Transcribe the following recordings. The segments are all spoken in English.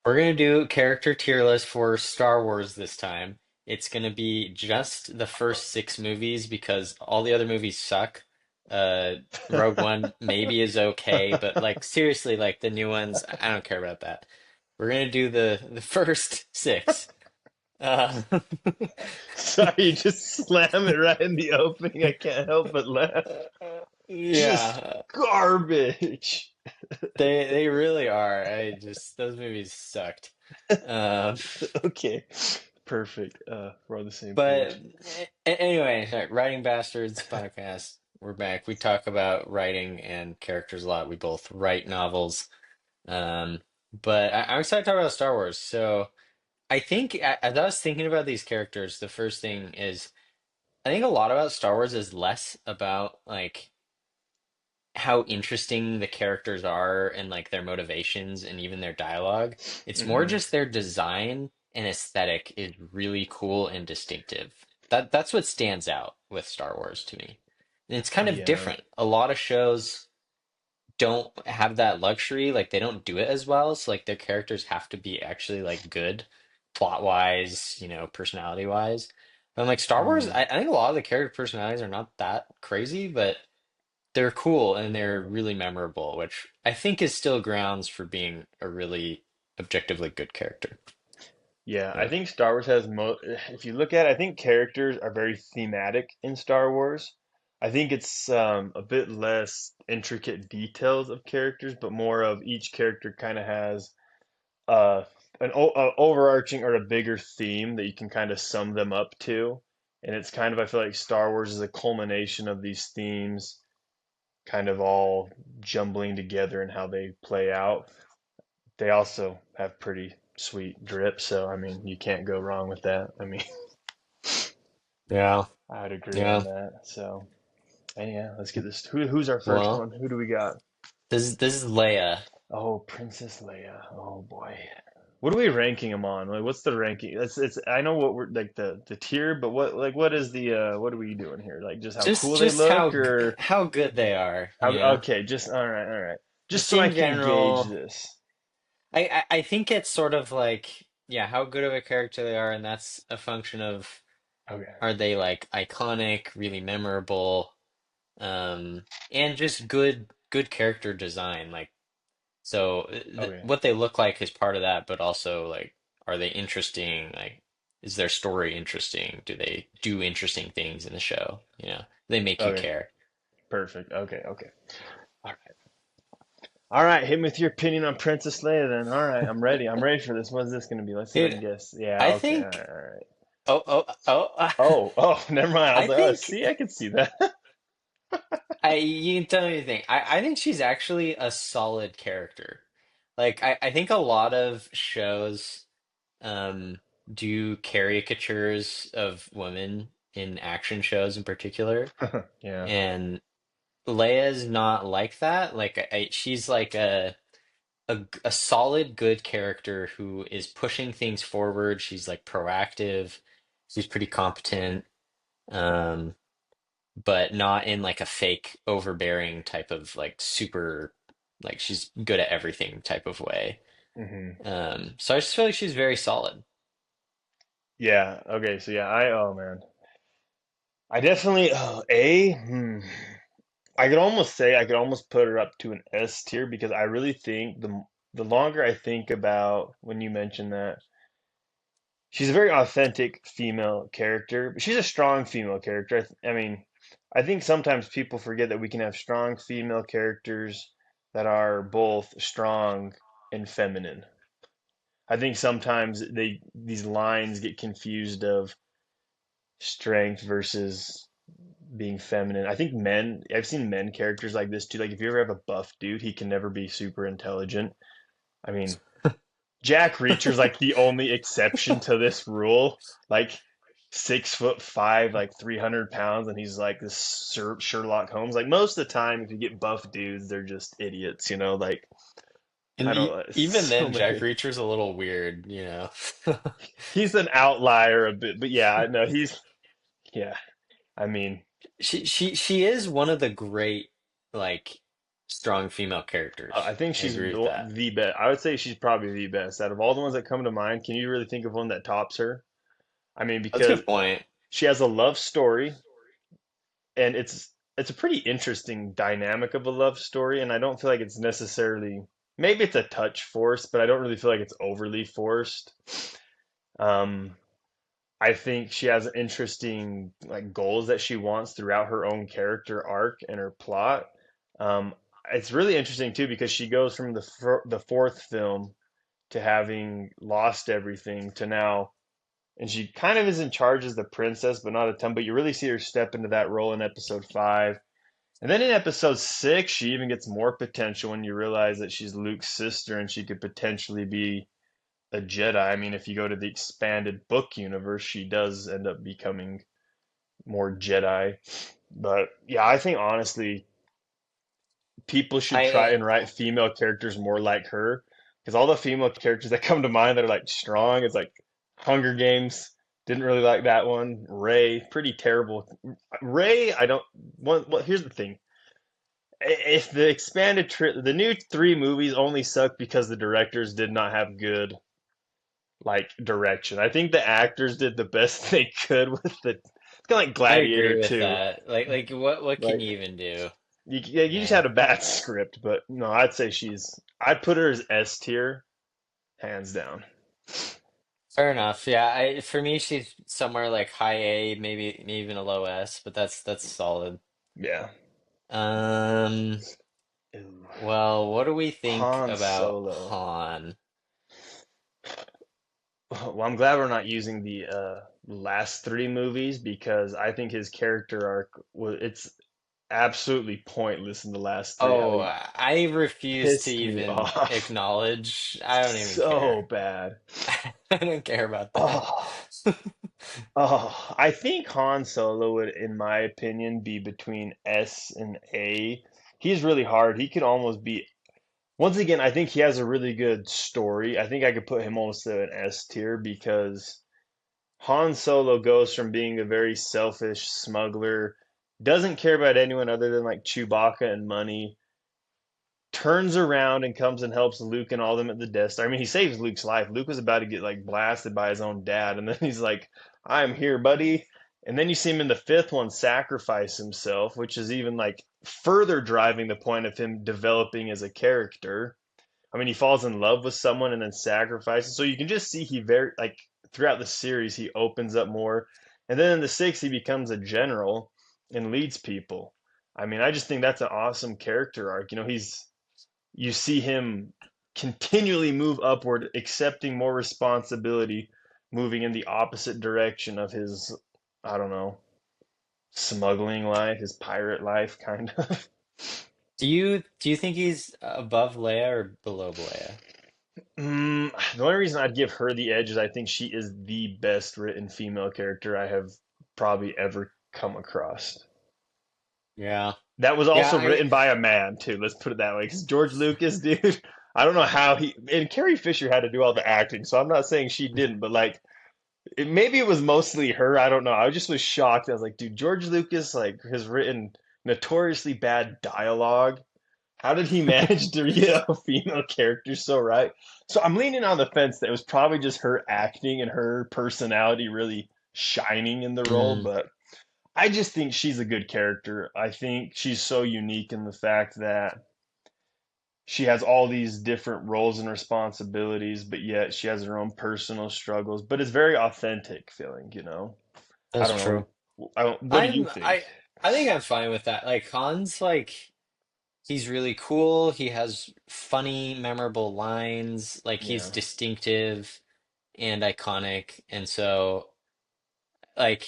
We're gonna do character tier list for Star Wars this time. It's gonna be just the first six movies because all the other movies suck. Uh, Rogue One maybe is okay, but like seriously, like the new ones, I don't care about that. We're gonna do the first six. Uh, Sorry, you just slam it right in the opening. I can't help but laugh. Just yeah, garbage. they really are. I just those movies sucked. Um, Okay, perfect. We're on the same But page. anyway, sorry, Writing Bastards podcast. We're back. We talk about writing and characters a lot. We both write novels. Um, but I'm excited to talk about Star Wars. So I think as I was thinking about these characters, the first thing is I think a lot about Star Wars is less about like how interesting the characters are and like their motivations and even their dialogue. It's more Hmm. just their design and aesthetic is really cool and distinctive. That's what stands out with Star Wars to me. And it's kind of Yeah. different. A lot of shows don't have that luxury, like they don't do it as well. So like their characters have to be actually like good plot wise, personality wise. But like Star Wars, Mm. I think a lot of the character personalities are not that crazy, but they're cool and they're really memorable, which I think is still grounds for being a really objectively good character. Yeah, I Yeah. think Star Wars has if you look at it, I think characters are very thematic in Star Wars. I think it's a bit less intricate details of characters, but more of each character kind of has uh, a overarching or a bigger theme that you can kind of sum them up to. And it's kind of, I feel like Star Wars is a culmination of these themes kind of all jumbling together and how they play out. They also have pretty sweet drip, so I mean, you can't go wrong with that. I mean, Yeah. I would agree on Yeah. that. So, and yeah, let's get this. Who's our first Well, one? Who do we got? this is Leia. Oh, Princess Leia. Oh boy. What are we ranking them on? Like, what's the ranking? It's. I know what we're like the tier, but what is the what are we doing here? Like, just how Just cool they just look, or how good they are, okay, just all right, just Just so I in can gauge general, this. I think it's sort of like, yeah, how good of a character they are, and that's a function of Okay, are they like iconic, really memorable, and just good character design. Like so okay, what they look like is part of that, but also like are they interesting? Like is their story interesting? Do they do interesting things in the show? They make you okay, care. perfect. Okay, okay. All right, all right. Hit me with your opinion on Princess Leia, then. All right, I'm ready. I'm ready for this. What's this gonna be? Let's see if I can Dude, guess. Yeah, I okay. All think right, all right. Oh, never mind. I was I like, oh, think see, I can see that. you can tell me anything. I think she's actually a solid character. Like I think a lot of shows um do caricatures of women in action shows in particular. Yeah. And Leia's not like that. Like she's like a solid good character who is pushing things forward. She's like proactive. She's pretty competent. Um, but not in like a fake overbearing type of like super like she's good at everything type of way. Hmm. So I just feel like she's very solid. Yeah. Okay. So yeah, oh man, I definitely A. I could almost say I could almost put her up to an S tier because I really think the longer I think about when you mention that she's a very authentic female character, but she's a strong female character. I mean, I think sometimes people forget that we can have strong female characters that are both strong and feminine. I think sometimes these lines get confused of strength versus being feminine. I think I've seen men characters like this too. Like if you ever have a buff dude, he can never be super intelligent. I mean, Jack Reacher's like the only exception to this rule. Like 6'5", like 300 pounds, and he's like this Sherlock Holmes. Like most of the time, if you get buff dudes, they're just idiots. Like And I don't know, even so then, Jack many. Reacher's a little weird. He's an outlier a bit, but yeah, I know yeah. I mean, She is one of the great like. strong female I characters. think I she's agree with that. the best. I would say she's probably the best out of all the ones that come to mind. Can you really think of one that tops her? I mean, That's a because good point. she has a love story, and it's a pretty interesting dynamic of a love story, and I don't feel like it's necessarily maybe it's a touch forced, but I don't really feel like it's overly forced. Um, I think she has interesting like goals that she wants throughout her own character arc and her plot. Um, it's really interesting too because she goes from the fourth film to having lost everything to now, and she kind of is in charge as the princess, but not a ton. But you really see her step into that role in episode five. And then in episode six, she even gets more potential when you realize that she's Luke's sister and she could potentially be a Jedi. I mean, if you go to the expanded book universe, she does end up becoming more Jedi. But yeah, I think honestly, people should try I and write female characters more like her. Because all the female characters that come to mind that are like strong, it's like Hunger Games. Didn't really like that one. Ray, pretty terrible. Ray, I don't. Well, here's the thing. If the the new three movies only suck because the directors did not have good like direction. I think the actors did the best they could with the. It's kind of like I Gladiator agree with too. that. Like what can Like you even do? yeah, you just Yeah. had a bad script, but no, I'd say I'd put her as S tier, hands down. Fair enough. Yeah, I for me she's somewhere like high A, maybe even a low S, but that's solid. Yeah. Um, Ooh. well, what do we think Han about Solo. Han? Well, I'm glad we're not using the last three movies because I think his character arc was it's absolutely pointless in the last three. I Oh, mean, I refuse to pissed me even off acknowledge. I don't even so care. bad. I don't care about that. Oh, oh, I think Han Solo would, in my opinion, be between S and A. He's really hard. He could almost be. Once again, I think he has a really good story. I think I could put him almost at an S tier because Han Solo goes from being a very selfish smuggler, doesn't care about anyone other than like Chewbacca and money, turns around and comes and helps Luke and all them at the Death Star. I mean, he saves Luke's life. Luke was about to get like blasted by his own dad, and then he's like, "I'm here, buddy." And then you see him in the fifth one sacrifice himself, which is even like further driving the point of him developing as a character. I mean, he falls in love with someone and then sacrifices. So you can just see he very like throughout the series he opens up more. And then in the sixth he becomes a general and leads people. I mean, I just think that's an awesome character arc. You know, you see him continually move upward, accepting more responsibility, moving in the opposite direction of his, I don't know, smuggling life, his pirate life, kind of. Do you think he's above Leia or below Leia? The only reason I'd give her the edge is I think she is the best written female character I have probably ever come across. Yeah. That was Yeah, also I written by a man too. Let's put it that way. Because George Lucas, dude, I don't know how he and Carrie Fisher had to do all the acting, so I'm not saying she didn't, but like maybe it was mostly her. I don't know. I just was shocked. I was like, dude, George Lucas like has written notoriously bad dialogue. How did he manage to get a female character so right? So I'm leaning on the fence that it was probably just her acting and her personality really shining in the role, mm, but I just think she's a good character. I think she's so unique in the fact that she has all these different roles and responsibilities, but yet she has her own personal struggles. But it's very authentic feeling, you know. I that's don't true. know. I don't. What do you I'm think? I think I'm fine with that. Like Han's like he's really cool. He has funny, memorable lines. Like he's Yeah, distinctive and iconic. And so like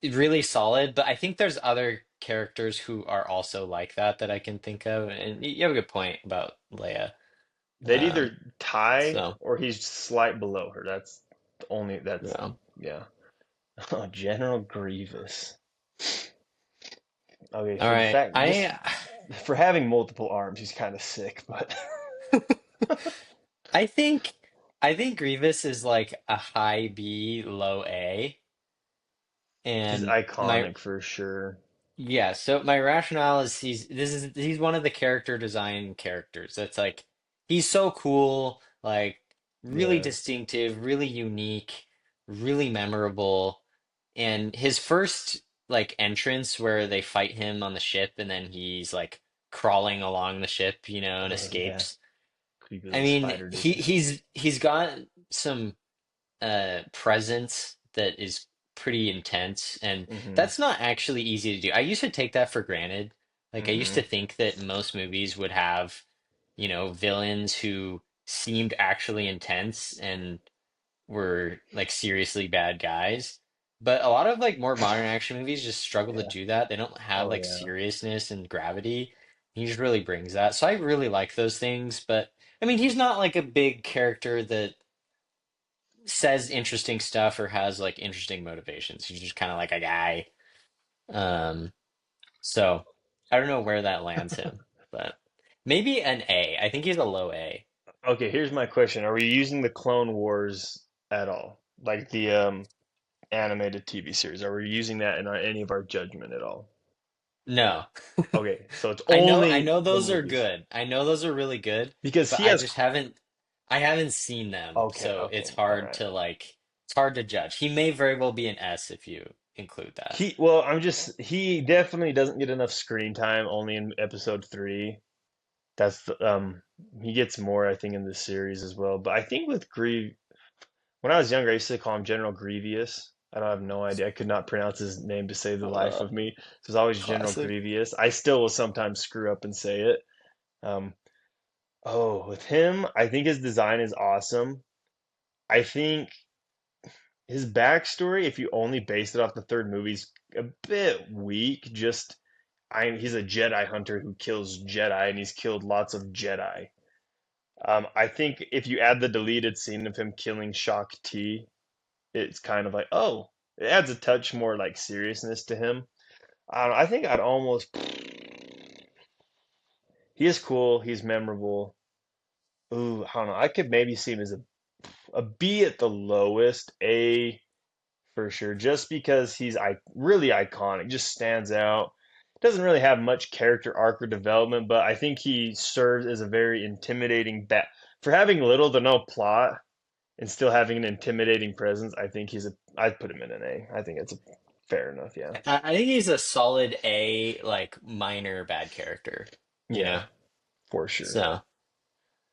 really solid. But I think there's other characters who are also like that I can think of. And you have a good point about Leia. they'd Um, either tie so or he's slight below her. That's the only. That's yeah. yeah. Oh, General Grievous. Okay, All for the right. fact just for having multiple arms, he's kind of sick, but I think I think Grievous is like a high B, low A. he's And my iconic for sure. Yeah, so my rationale is he's one of the character design characters. That's like he's so cool, like really Yeah. distinctive, really unique, really memorable. And his first like entrance where they fight him on the ship and then he's like crawling along the ship, and Oh yeah. escapes. Creepy I little mean, spider he dude. he's got some presence that is pretty intense, and Mm-hmm. that's not actually easy to do. I used to take that for granted. Like I used Mm-hmm. to think that most movies would have, villains who seemed actually intense and were like seriously bad guys. But a lot of like more modern action movies just struggle to Yeah. do that. They don't have Oh like yeah. seriousness and gravity. He just really brings that. So I really like those things, but I mean, he's not like a big character that says interesting stuff or has like interesting motivations. He's just kind of like a guy. Um, so I don't know where that lands him, but maybe an A. I think he's a low A. Okay, here's my question. Are we using the Clone Wars at all? Like the animated TV series. Are we using that in any of our judgment at all? No. Okay, so it's I only know the those are movies. good. I know those are really good, Because but he has I haven't seen them, okay, so okay, all right. it's hard to judge. He may very well be an S if you include that. He definitely doesn't get enough screen time only in episode 3. That's he gets more I think in the series as well. But I think with Grieve when I was younger I used to call him General Grievous. I don't have no idea. I could not pronounce his name to save the life Uh, of me. So it was always General Classic. Grievous. I still will sometimes screw up and say it. Um, oh, with him, I think his design is awesome. I think his backstory, if you only base it off the third movie, is a bit weak. He's a Jedi hunter who kills Jedi, and he's killed lots of Jedi. I think if you add the deleted scene of him killing Shock T, it's kind of like, oh, it adds a touch more like seriousness to him. I don't know, I think I'd almost. He is cool. He's memorable. Ooh, I don't know. I could maybe see him as a B at the lowest, A for sure, just because he's really iconic, just stands out. Doesn't really have much character arc or development, but I think he serves as a very intimidating bat for having little to no plot and still having an intimidating presence. I think I'd put him in an A. I think it's fair enough, yeah. I think he's a solid A, like minor bad character, you Yeah, know? for sure. So,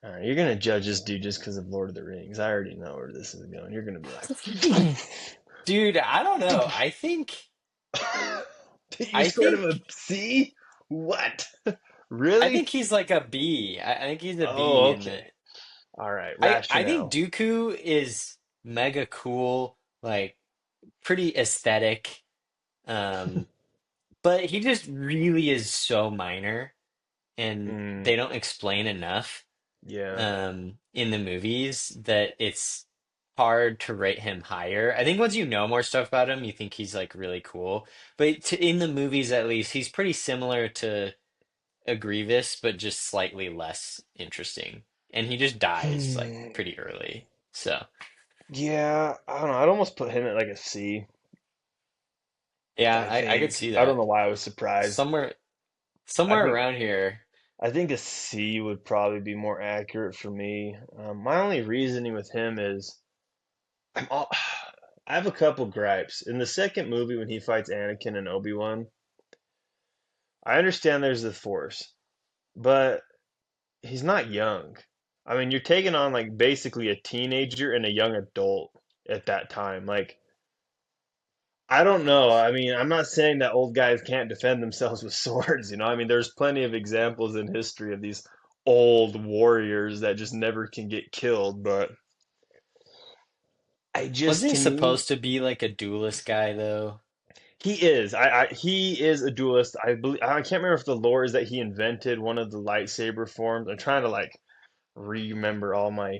All right, you're gonna judge this dude just because of Lord of the Rings. I already know where this is going. You're gonna be like, dude, I don't know. you I scored him a think, C? What? I Really? think he's like a B. I think he's a Oh, B in okay. the. All right. I think Rationale. Dooku is mega cool, like pretty aesthetic. Um, but he just really is so minor, and Mm, they don't explain enough yeah. in the movies that it's hard to rate him higher. I think once you know more stuff about him, you think he's like really cool. But in the movies, at least, he's pretty similar to a Grievous, but just slightly less interesting. And he just dies like Hmm. pretty early. So Yeah, I don't know. I'd almost put him at like a C, yeah, I I could think. see I don't know that why I was surprised. somewhere I somewhere think around here. I think a C would probably be more accurate for me. My only reasoning with him is I'm all, I have a couple gripes. In the second movie when he fights Anakin and Obi-Wan, I understand there's the Force, but he's not young. I mean, you're taking on like basically a teenager and a young adult at that time. Like, I don't know. I mean, I'm not saying that old guys can't defend themselves with swords, I mean, there's plenty of examples in history of these old warriors that just never can get killed, but I just Wasn't he to me supposed to be like a duelist guy though? he is. He is a duelist. I believe I can't remember if the lore is that he invented one of the lightsaber forms. I'm trying to like remember all my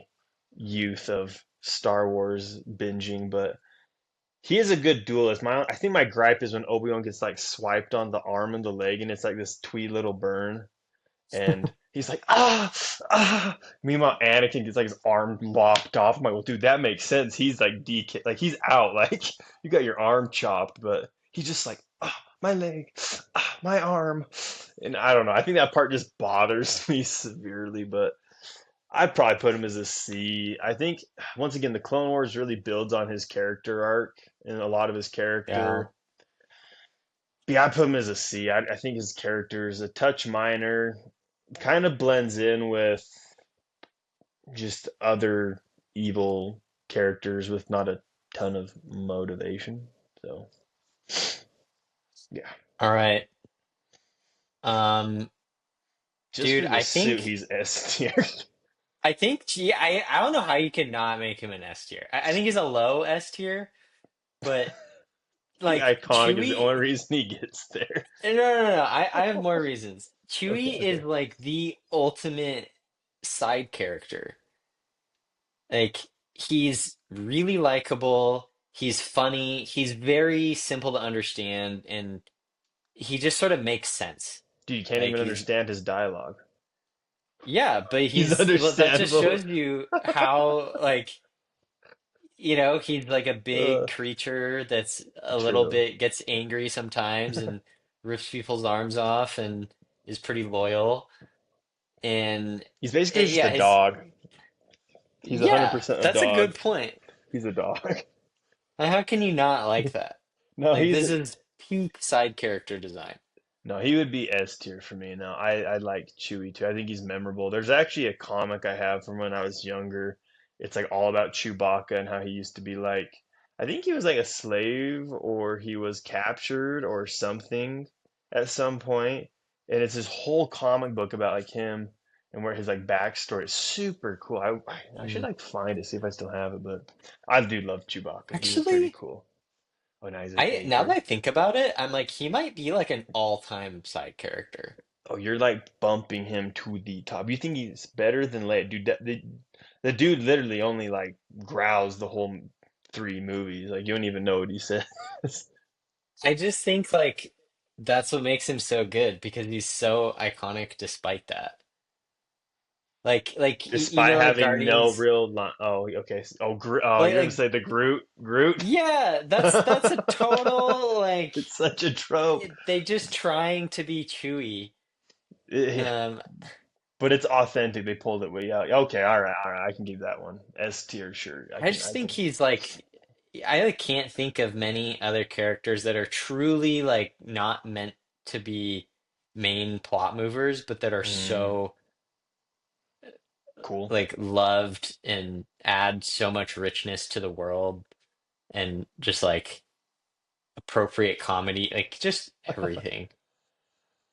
youth of Star Wars binging, but he is a good duelist. I think my gripe is when Obi-Wan gets like swiped on the arm and the leg, and it's like this twee little burn, and he's like, ah, ah. Meanwhile, Anakin gets like his arm lopped off. I'm like, well, dude, that makes sense. He's like DK, like he's out. Like you got your arm chopped, but he's just like, ah. my leg, my arm, and I don't know. I think that part just bothers me severely, but I'd probably put him as a C. I think once again the Clone Wars really builds on his character arc and a lot of his Yeah. character. Yeah, I put him as a C. I think his character is a touch minor, kind of blends in with just other evil characters with not a ton of motivation. So yeah, All right. Um, just dude, for the suit, he's S tier. yeah, I don't know how you could not make him an S tier. I think he's a low S tier, but The like iconic is the only Chewie. reason he gets there. No. I have more reasons. Okay, Chewie is okay. like the ultimate side character. Like he's really likable, he's funny, he's very simple to understand, and he just sort of makes sense. Dude, you can't Like even he's understand his dialogue. yeah, but He's he's well, that just understandable. shows you how like he's like a Uh, big creature that's a little true. bit gets angry sometimes and rips people's arms off and is pretty loyal. And He's basically just a yeah, his dog. He's yeah, 100% a that's a dog. good point. He's a dog. How can you not like that? No, Like he's this a, is peak side character design. no, he would be S tier for me. No, I like Chewie too. I think he's memorable. There's actually a comic I have from when I was younger. It's like all about Chewbacca and how he used to be like, I think he was like a slave or he was captured or something at some point. And it's this whole comic book about like him and where his like backstory is super cool. I should Mm. like find it, see if I still have it, but I do love Chewbacca. He was pretty Actually, cool. Oh, now he's an I A now that tier. I think about it, I'm like he might be like an all-time side character. Oh, you're like bumping him to the top. You think he's better than Leia? Dude, the dude literally only like growls the whole three movies. Like you don't even know what he says. I just think like that's what makes him so good because he's so iconic despite that. Despite like having no Guardians, real line. Oh, okay. Oh, like you're gonna like say the Groot? Groot? yeah, that's a total like It's such a trope. they just trying to be Chewy. Yeah, Um, but it's authentic. They pulled it way out. Okay, all right. I can give that one. S tier, sure. I just I think can. he's like I like, can't think of many other characters that are truly like not meant to be main plot movers, but that are Mm, so cool. like loved and add so much richness to the world and just like appropriate comedy, like just everything.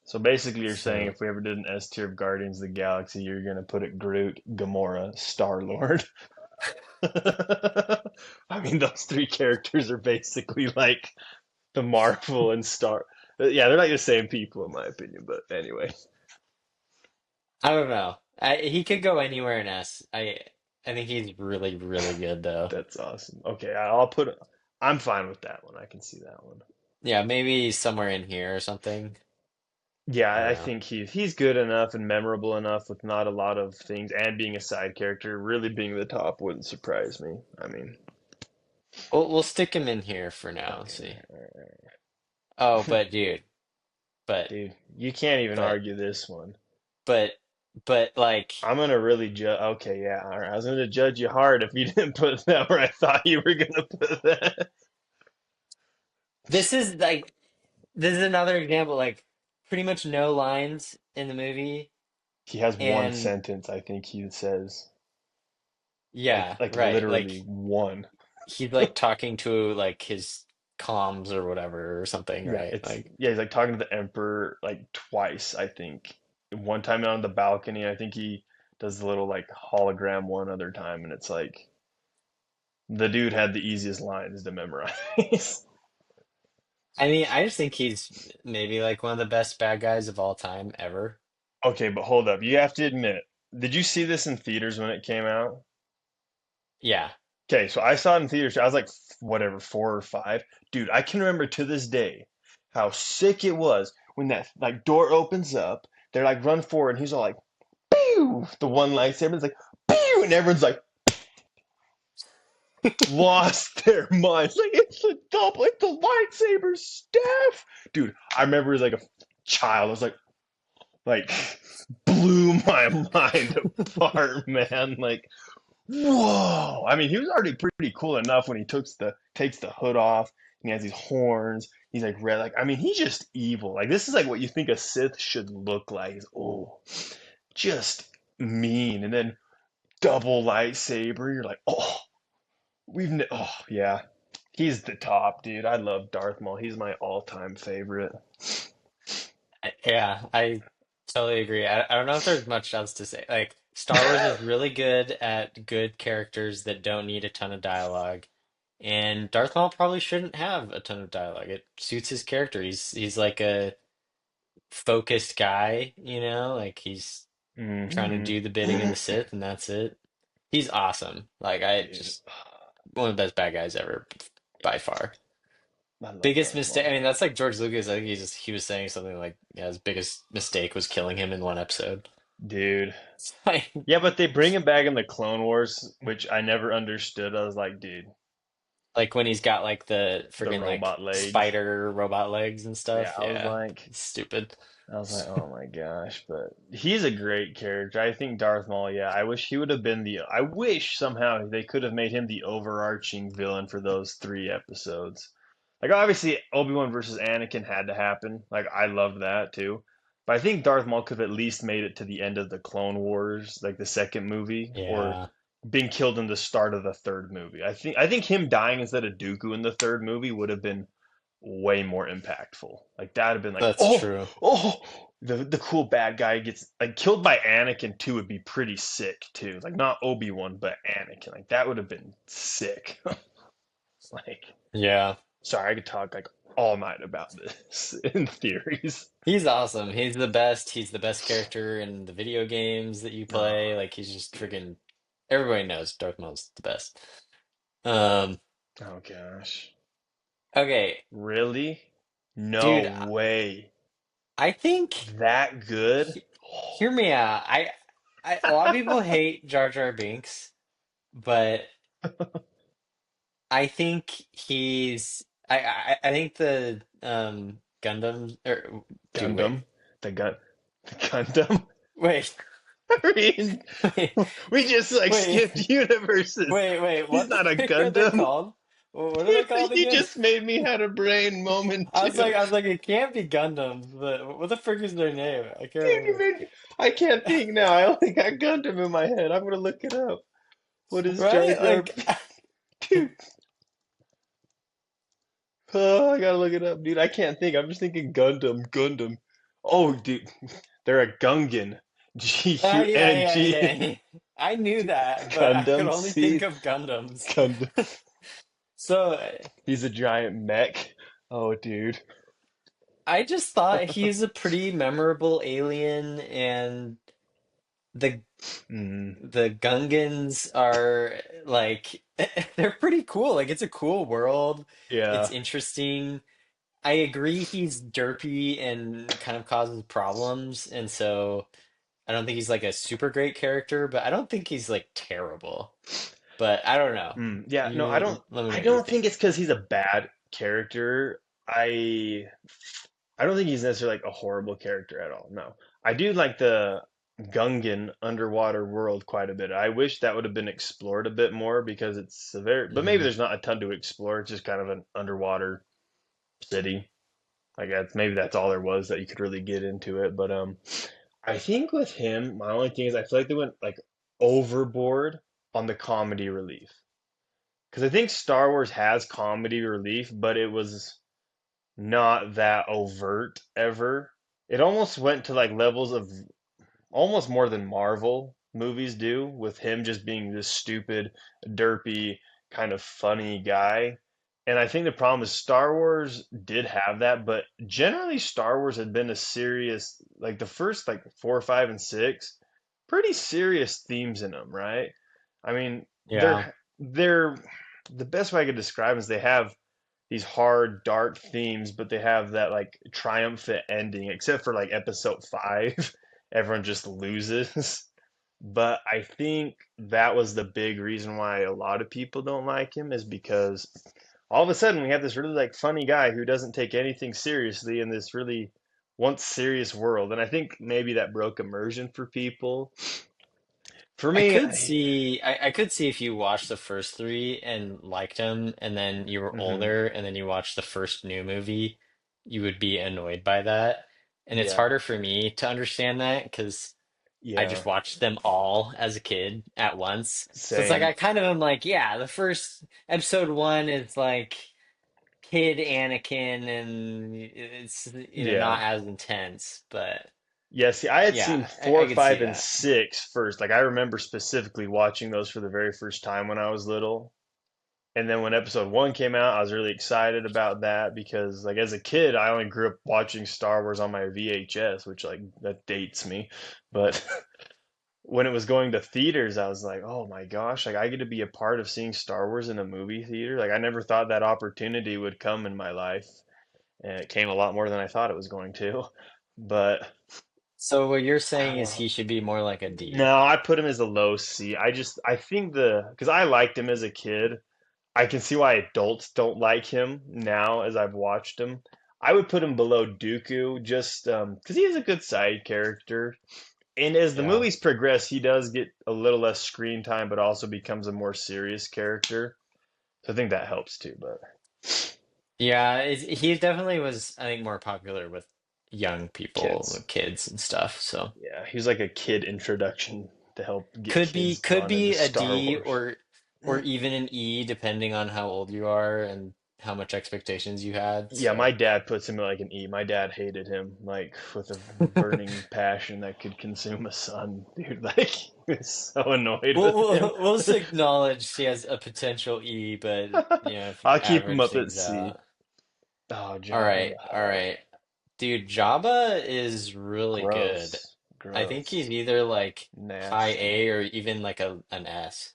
So basically, you're saying So if we ever did an S tier of Guardians of the Galaxy, you're gonna put it Groot, Gamora, Star Lord. I mean, those three characters are basically like the Marvel and Star. Yeah, they're like the same people in my opinion. But anyway, I don't know. He could go anywhere in S. I think he's really, really good though. that's awesome. Okay, I'll put. I'm fine with that one. I can see that one. Yeah, maybe somewhere in here or something. I Yeah, don't I know. think he's good enough and memorable enough with not a lot of things, and being a side character, really being the top wouldn't surprise me. I mean, We'll stick him in here for now and okay, see. all right. Oh, but dude, but Dude, you can't even but argue this one. but like I'm gonna really judge. Okay, yeah, all right. I was gonna judge you hard if you didn't put that where I thought you were gonna put that. this is like this is another example, like pretty much no lines in the movie, He has one and sentence, I think he says, yeah, like right. literally Like one. he's like talking to like his comms or whatever or something, Yeah, right? it's Like yeah. He's like talking to the Emperor like twice, I think. One time on the balcony, I think he does the little like hologram one other time, and it's like the dude had the easiest lines to memorize. I mean, I just think he's maybe like one of the best bad guys of all time ever. Okay, but hold up. You have to admit, did you see this in theaters when it came out? Yeah. Okay, so I saw it in theaters. I was like, whatever, four or five. Dude, I can remember to this day how sick it was when that like door opens up. They're like, run forward, and he's all like, pew! The one lightsaber is like, pew! And everyone's like, lost their minds. Like it's the lightsaber staff, dude. I remember as like a child, I was like blew my mind apart, man. Like whoa! I mean, he was already pretty cool enough when he takes the hood off and he has these horns. He's like red. Like I mean, he's just evil. Like this is like what you think a Sith should look like. He's, oh, just mean, and then double lightsaber. You're like, oh, oh yeah, he's the top, dude. I love Darth Maul. He's my all-time favorite. Yeah, I totally agree. I don't know if there's much else to say. Like, Star Wars is really good at good characters that don't need a ton of dialogue. And Darth Maul probably shouldn't have a ton of dialogue. It suits his character. He's like a focused guy, you know? Like he's trying to Hmm. do the bidding of the Sith and that's it. He's awesome. Like I Dude, just one of the best bad guys ever by far. I love Biggest Darth mistake. I Maul. mean, that's like George Lucas. I think he was saying something like, yeah, his biggest mistake was killing him in one episode. Dude. Like, Yeah, but they bring him back in the Clone Wars, which I never understood. I was like, dude, like when he's got like the the freaking like robot legs. spider robot legs and Yeah, stuff. Yeah, it's stupid. I was like, oh my gosh, but he's a great character. I think Darth Maul, yeah, I wish he would have been I wish somehow they could have made him the overarching villain for those 3 episodes. Like obviously Obi-Wan versus Anakin had to happen. Like I loved that too. But I think Darth Maul could have at least made it to the end of the Clone Wars, like the second movie, or Yeah, been killed in the start of the third movie. I think him dying instead of Dooku in the third movie would have been way more impactful. Like that'd have been like, that's oh, true. oh, the cool bad guy gets like killed by Anakin too would be pretty sick too. Like not Obi-Wan, but Anakin. Like that would have been sick. Like, Yeah, sorry, I could talk like all night about this in theories. he's awesome. He's the best. He's the best character in the video games that you Oh, play. Like he's just freaking. Everybody knows Darth Maul's the best. Um, oh gosh. okay, Really? No dude, way. I think That good? hear me out. A lot of people hate Jar Jar Binks, but I think I think the Gundam or dude wait Gundam? The gun the Gundam? wait I mean, wait we just like wait skipped universes. wait He's what the not a frick are they Gundam. called? What are they called You again? just made me had a brain moment too. I was like it can't be Gundams, but what the frick is their name? I can't Dude, you remember. made me, I can't think now. I only got Gundam in my head. I'm gonna look it up. What is Jar Right? Jar? Like Dude, oh, I gotta look it up, dude. I can't think. I'm just thinking Gundam, Gundam. Oh, dude, they're a Gungan. yeah. G-U-N-G. I knew that, but I could Gundam only think Seed. of Gundams. Gundam. So He's a giant mech. Oh, dude. I just thought he's a pretty memorable alien, and the Mm, the Gungans are like they're pretty cool. Like it's a cool world. It's yeah. interesting. I agree he's derpy and kind of causes problems, and so I don't think he's like a super great character, but I don't think he's like terrible. But I don't know. Yeah, no, You let me know I what you don't think think. it's because he's a bad character. I don't think he's necessarily like a horrible character at all. No. I do like the Gungan underwater world quite a bit. I wish that would have been explored a bit more because it's a very, but maybe Mm, there's not a ton to explore. It's just kind of an underwater city. I guess maybe that's all there was that you could really get into it. But I think with him, my only thing is I feel like they went like overboard on the comedy relief. Because I think Star Wars has comedy relief, but it was not that overt ever. It almost went to like levels of almost more than Marvel movies do, with him just being this stupid, derpy, kind of funny guy. And I think the problem is Star Wars did have that, but generally Star Wars had been a serious, like the first like 4, 5, and 6, pretty serious themes in them, right? I mean, yeah. they're the best way I could describe is they have these hard, dark themes, but they have that like triumphant ending, except for like episode 5. Everyone just loses. But I think that was the big reason why a lot of people don't like him is because all of a sudden we have this really like funny guy who doesn't take anything seriously in this really once serious world. And I think maybe that broke immersion for people. For I me, could see I could see if you watched the first three and liked them, and then you were mhm, older, and then you watched the first new movie, you would be annoyed by that. And it's yeah, harder for me to understand that because I yeah, just watched them all as a kid at once. So it's like same. I kind of am like, yeah, the first episode one is like kid Anakin, and it's Yeah. not as intense, but Yeah, see, I had seen yeah, four, I could see five, and that. six first. Like I remember specifically watching those for the very first time when I was little. And then when episode one came out, I was really excited about that because like as a kid, I only grew up watching Star Wars on my VHS, which like that dates me. But when it was going to theaters, I was like, "Oh my gosh, like I get to be a part of seeing Star Wars in a movie theater." Like I never thought that opportunity would come in my life, and it came a lot more than I thought it was going to. But So what you're I saying don't is know. he should be more like a D. No, I put him as a low C. I think because I liked him as a kid. I can see why adults don't like him now as I've watched him. I would put him below Dooku just because he is a good side character. And as the Yeah. movies progress, he does get a little less screen time, but also becomes a more serious character. So I think that helps too. But Yeah, he definitely was, I think, more popular with young people, kids, with kids and stuff. So yeah, he's like a kid introduction to help get could be kids could drawn into be a Star D Wars. or even an E depending on how old you are and how much expectations you had. Yeah, my So dad puts him like an E. My dad hated him like with a burning passion that could consume a son, dude. Like he was so annoyed we'll with him. we'll just acknowledge he has a potential E, but if you I'll keep him average up at things C. out. Oh, All Jabba right, the all Hutt. right. Dude, Jabba is really good. Gross. I think Gross. he's either like high Nasty. A or even like an S.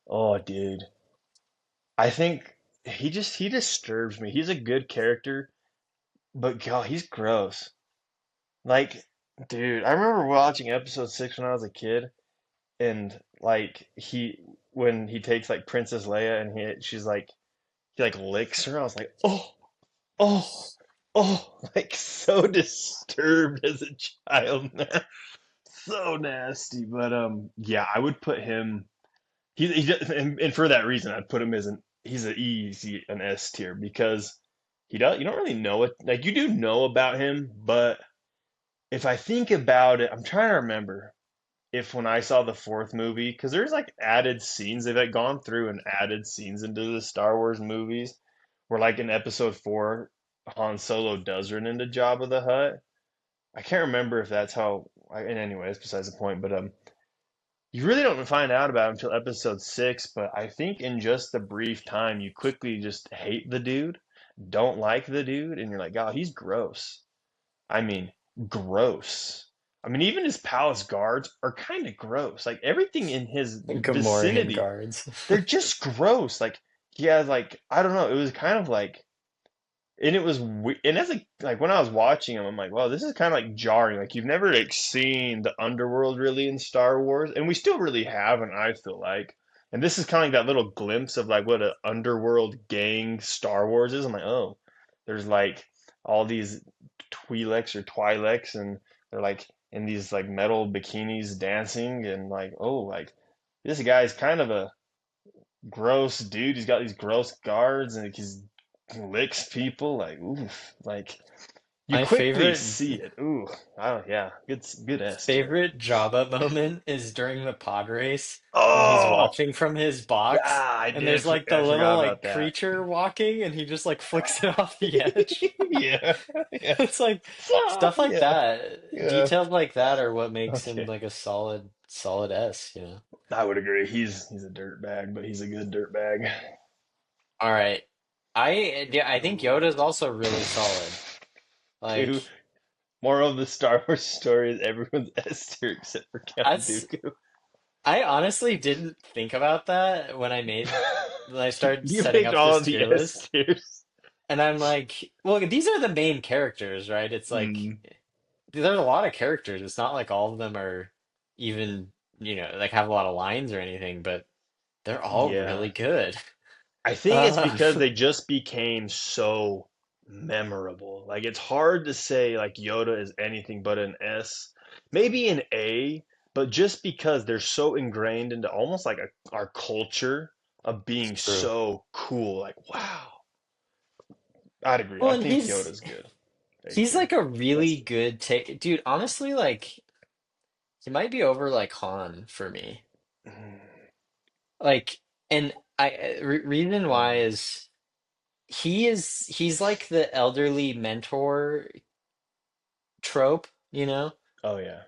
Oh, dude. I think he disturbs me. He's a good character, but God, he's gross. Like, dude, I remember watching episode six when I was a kid, and like he when he takes like Princess Leia and she's like he like licks her. I was like, oh, like so disturbed as a child, man. So nasty. But yeah, I would put him. And for that reason, I'd put him as he's an easy an S tier because you don't really know it. Like you do know about him, but if I think about it, I'm trying to remember if when I saw the fourth movie, because there's like added scenes, they've like gone through and added scenes into the Star Wars movies, where like in episode four, Han Solo does run into Jabba the Hutt. I can't remember if that's how. And anyway, that's besides the point. But you really don't find out about him until episode six. But I think in just the brief time, you quickly just hate the dude, don't like the dude, and you're like, God, he's gross. I mean, gross. I mean, even his palace guards are kind of gross. Like everything in his Gamorrean vicinity, guards. they're just gross. Like he has like I don't know. It was kind of like, and it was and as like when I was watching him, I'm like, wow, this is kind of like jarring. Like you've never like seen the underworld really in Star Wars, and we still really haven't. I feel like, and this is kind of like that little glimpse of like what an underworld gang Star Wars is. I'm like, oh, there's like all these Twi'leks or Twi'leks, and they're like in these like metal bikinis dancing, and like, oh, like this guy's kind of a gross dude. He's got these gross guards, and like, he licks people. Like, oof, like you My quickly favorite see it. Ooh, oh yeah, good S tier. favorite Jabba moment is during the pod race when he's Oh, watching from his box ah, and there's like the I little forgot like about that. creature walking and he just like flicks it off the edge. Yeah, yeah, It's like ah, stuff like yeah, that. yeah. Details like that are what makes him Okay, like a solid S. I would agree. He's a dirt bag, but he's a good dirt bag. All right. Yeah, I think Yoda's also really solid. Like Dude, moral of the Star Wars story is everyone's S tier except for Count that's Dooku. I honestly didn't think about that when I started You setting picked up all this of the tier S list. tiers. And I'm like, well, these are the main characters, right? It's like Mm, there's a lot of characters. It's not like all of them are even like have a lot of lines or anything, but they're all Yeah. really good. I think it's Uh, because they just became so memorable. Like it's hard to say like Yoda is anything but an S, maybe an A, but just because they're so ingrained into almost like our culture of being true. so cool. Like wow, I'd agree. Well, I and think he's Yoda's good. A he's tier. like a S really tier. good take, dude. Honestly, like he might be over like Han for me. Mm, Like, and reason why mm. is he's like the elderly mentor trope, Oh yeah,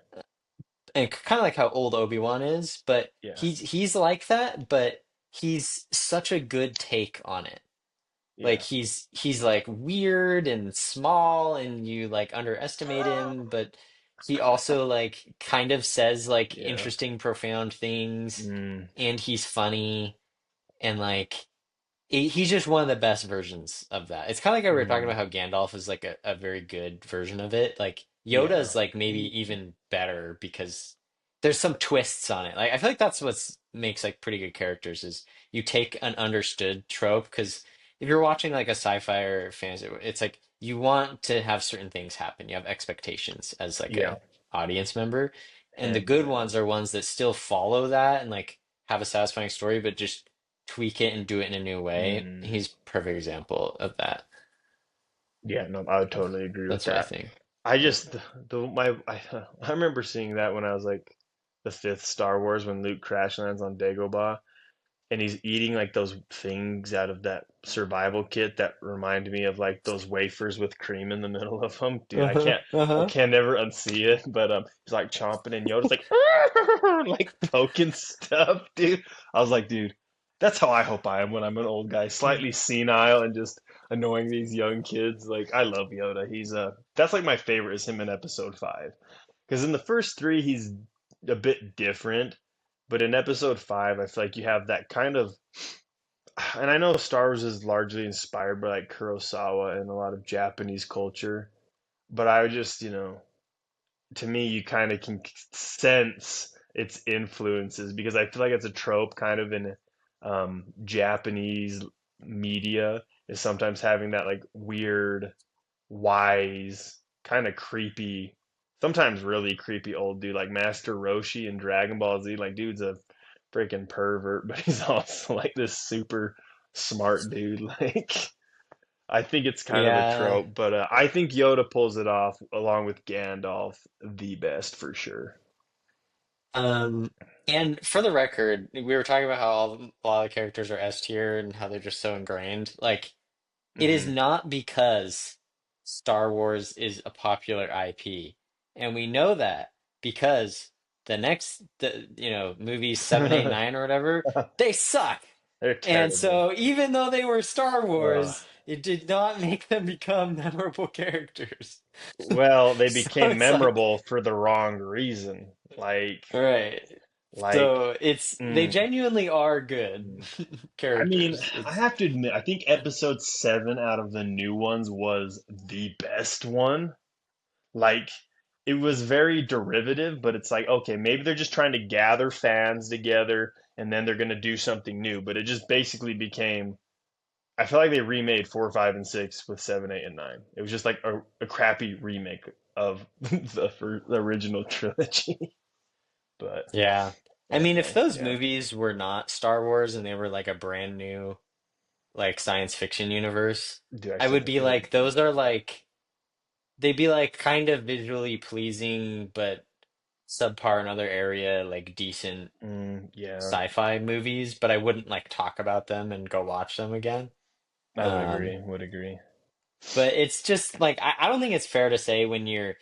and kind of like how old Obi-Wan is, but yeah, he's like that, but he's such a good take on it. Like yeah, he's like weird and small and you like underestimate him, but he also like kind of says like yeah. interesting, profound things, Mm, and he's funny, and like he's just one of the best versions of that. It's kind of like how we were talking mm, about how Gandalf is like a very good version of it. Like Yoda yeah. is like maybe even better because there's some twists on it. Like I feel like that's what's makes like pretty good characters is you take an understood trope because if you're watching like a sci-fi or fantasy, it's like you want to have certain things happen. You have expectations as like Yeah. a audience member, and the Hands good down. ones are ones that still follow that and like have a satisfying story, but just tweak it and do it in a new way. Mm. He's perfect example of that. Yeah, no, I would totally agree with That's what I that. think. I Yeah. just the my I remember seeing that when I was like the fifth Star Wars when Luke crash lands on Dagobah and he's eating like those things out of that survival kit that remind me of like those wafers with cream in the middle of them. Dude, Uh-huh. I Uh-huh. can never unsee it, but he's like chomping and Yoda's like like poking stuff, dude. I was like, dude, that's how I hope I am when I'm an old guy, slightly senile and just annoying these young kids. Like I love Yoda. He's that's like my favorite is him in episode 5. Because in the first three he's a bit different, but in episode 5 I feel like you have that kind of and I know Star Wars is largely inspired by like Kurosawa and a lot of Japanese culture, but I would just, to me, you kind of can sense its influences because I feel like it's a trope kind of in Japanese media is sometimes having that like weird, wise, kind of creepy, sometimes really creepy old dude like Master Roshi in Dragon Ball Z. Like, dude's a freaking pervert, but he's also like this super smart dude. Like, I think it's kind of a Yeah. trope, but I think Yoda pulls it off along with Gandalf the best for sure. Um, and for the record, we were talking about how a lot of the characters are S tier and how they're just so ingrained. Like, it is Hmm. not because Star Wars is a popular IP. And we know that because movies 7, 8, 9 or whatever, they suck. They're And terrible. so even though they were Star Ugh. Wars, it did not make them become memorable characters. Well, they So became it's like, memorable for the wrong reason. right. Like, So they mm, genuinely are good mm. I mean, characters. I It's have to admit, I think episode 7 out of the new ones was the best one. Like, it was very derivative, but it's like, okay, maybe they're just trying to gather fans together and then they're going to do something new. But it just basically became, I feel like they remade 4, 5, and 6 with 7, 8, and 9. It was just like a crappy remake of the original trilogy. But yeah. I mean, if anyway, those yeah. movies were not Star Wars and they were like a brand new like science fiction universe, Dude, I I still would think be they like, would be. those are like they'd be like kind of visually pleasing, but subpar in other area, like decent Yeah, sci-fi movies, but I wouldn't like talk about them and go watch them again. I would Um, agree. Would agree. but it's just like I don't think it's fair to say when you're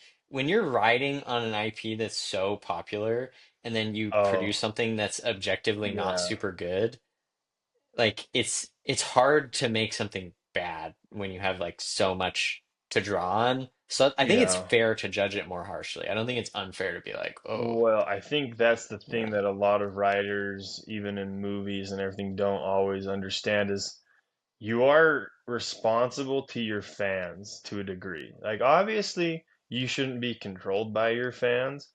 riding on an IP that's so popular and then you Oh, produce something that's objectively not yeah. super good, like it's hard to make something bad when you have like so much to draw on. So I think it's Yeah. fair to judge it more harshly. I don't think it's unfair to be like, oh, Well, I think that's the thing yeah. that a lot of writers, even in movies and everything, don't always understand is you are responsible to your fans to a degree. Like, obviously, you shouldn't be controlled by your fans,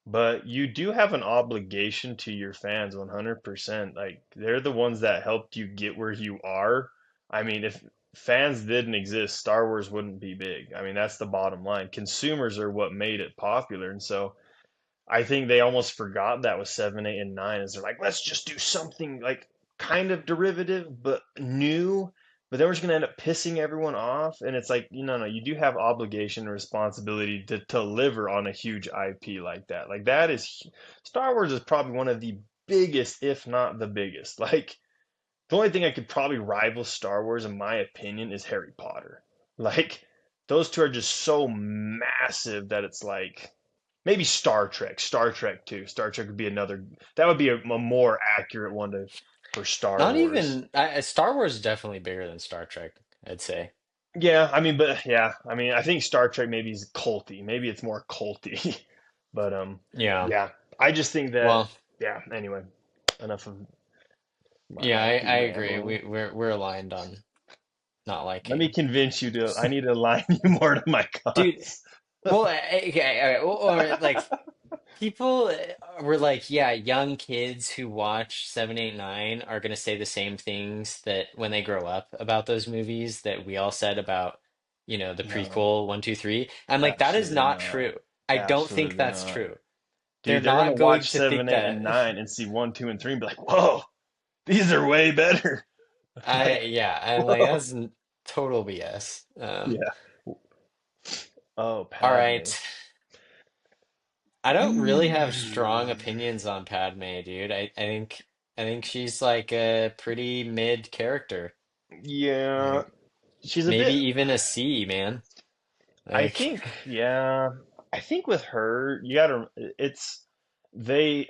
but you do have an obligation to your fans 100%. Like they're the ones that helped you get where you are. I mean, if fans didn't exist, Star Wars wouldn't be big. I mean, that's the bottom line. Consumers are what made it popular, and so I think they almost forgot that with 7, 8, and 9. Is they're like, let's just do something like kind of derivative but new. But then we're just gonna end up pissing everyone off. And it's like, you know, no, you do have obligation and responsibility to deliver on a huge IP like that. Like that is Star Wars is probably one of the biggest, if not the biggest. Like the only thing I could probably rival Star Wars, in my opinion, is Harry Potter. Like those two are just so massive that it's like maybe Star Trek, Star Trek too. Star Trek would be another. That would be a more accurate one to for Star Not Wars. even Star Wars is definitely bigger than Star Trek, I'd say. Yeah, I mean, but yeah, I mean, I think Star Trek maybe is culty. Maybe it's more culty. But Yeah. yeah, I just think that Well, yeah. Anyway, enough of my yeah, IP I agree. rambling. We're aligned on not Let me liking. convince you to. I need to align you more to my Dude, cons. well, okay, all right, or like people were like, yeah, young kids who watch 7, 8, 9 are gonna say the same things that when they grow up about those movies that we all said about, the No, prequel 1, 2, 3. I'm like, that is absolutely not not. true. I don't think Absolutely that's not. true. They're Dude, they're gonna not going watch to seven, think eight, that. and nine and see one, two, and three and be like, "Whoa, these are way better." Like, Yeah, I'm like, whoa. that's total BS. Yeah. Oh, All Padme. right. I don't really have strong opinions on Padme, dude. I think she's like a pretty mid character. Yeah, Like she's a maybe bit. even a C, man. I Like think, yeah, I think with her, you gotta. It's they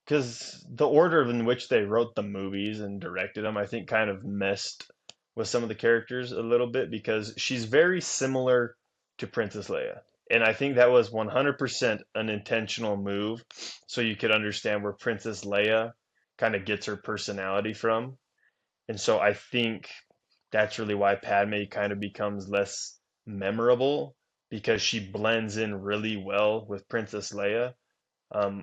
because the order in which they wrote the movies and directed them, I think, kind of messed with some of the characters a little bit because she's very similar to Princess Leia. And I think that was 100% an intentional move so you could understand where Princess Leia kind of gets her personality from. And so I think that's really why Padme kind of becomes less memorable because she blends in really well with Princess Leia.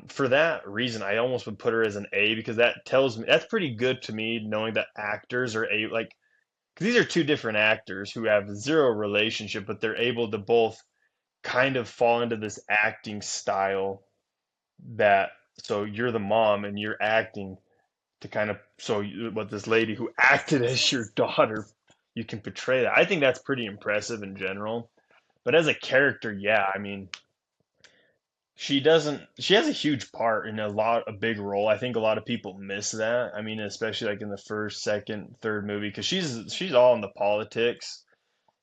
For that reason, I almost would put her as an A because that tells me that's pretty good to me knowing that actors are a like because these are two different actors who have zero relationship, but they're able to both kind of fall into this acting style that so you're the mom and you're acting to kind of so what this lady who acted as your daughter you can portray that. I think that's pretty impressive in general. But as a character, yeah, I mean, she has a huge part in a big role. I think a lot of people miss that. I mean, especially like in the first, second, third movie because she's all in the politics.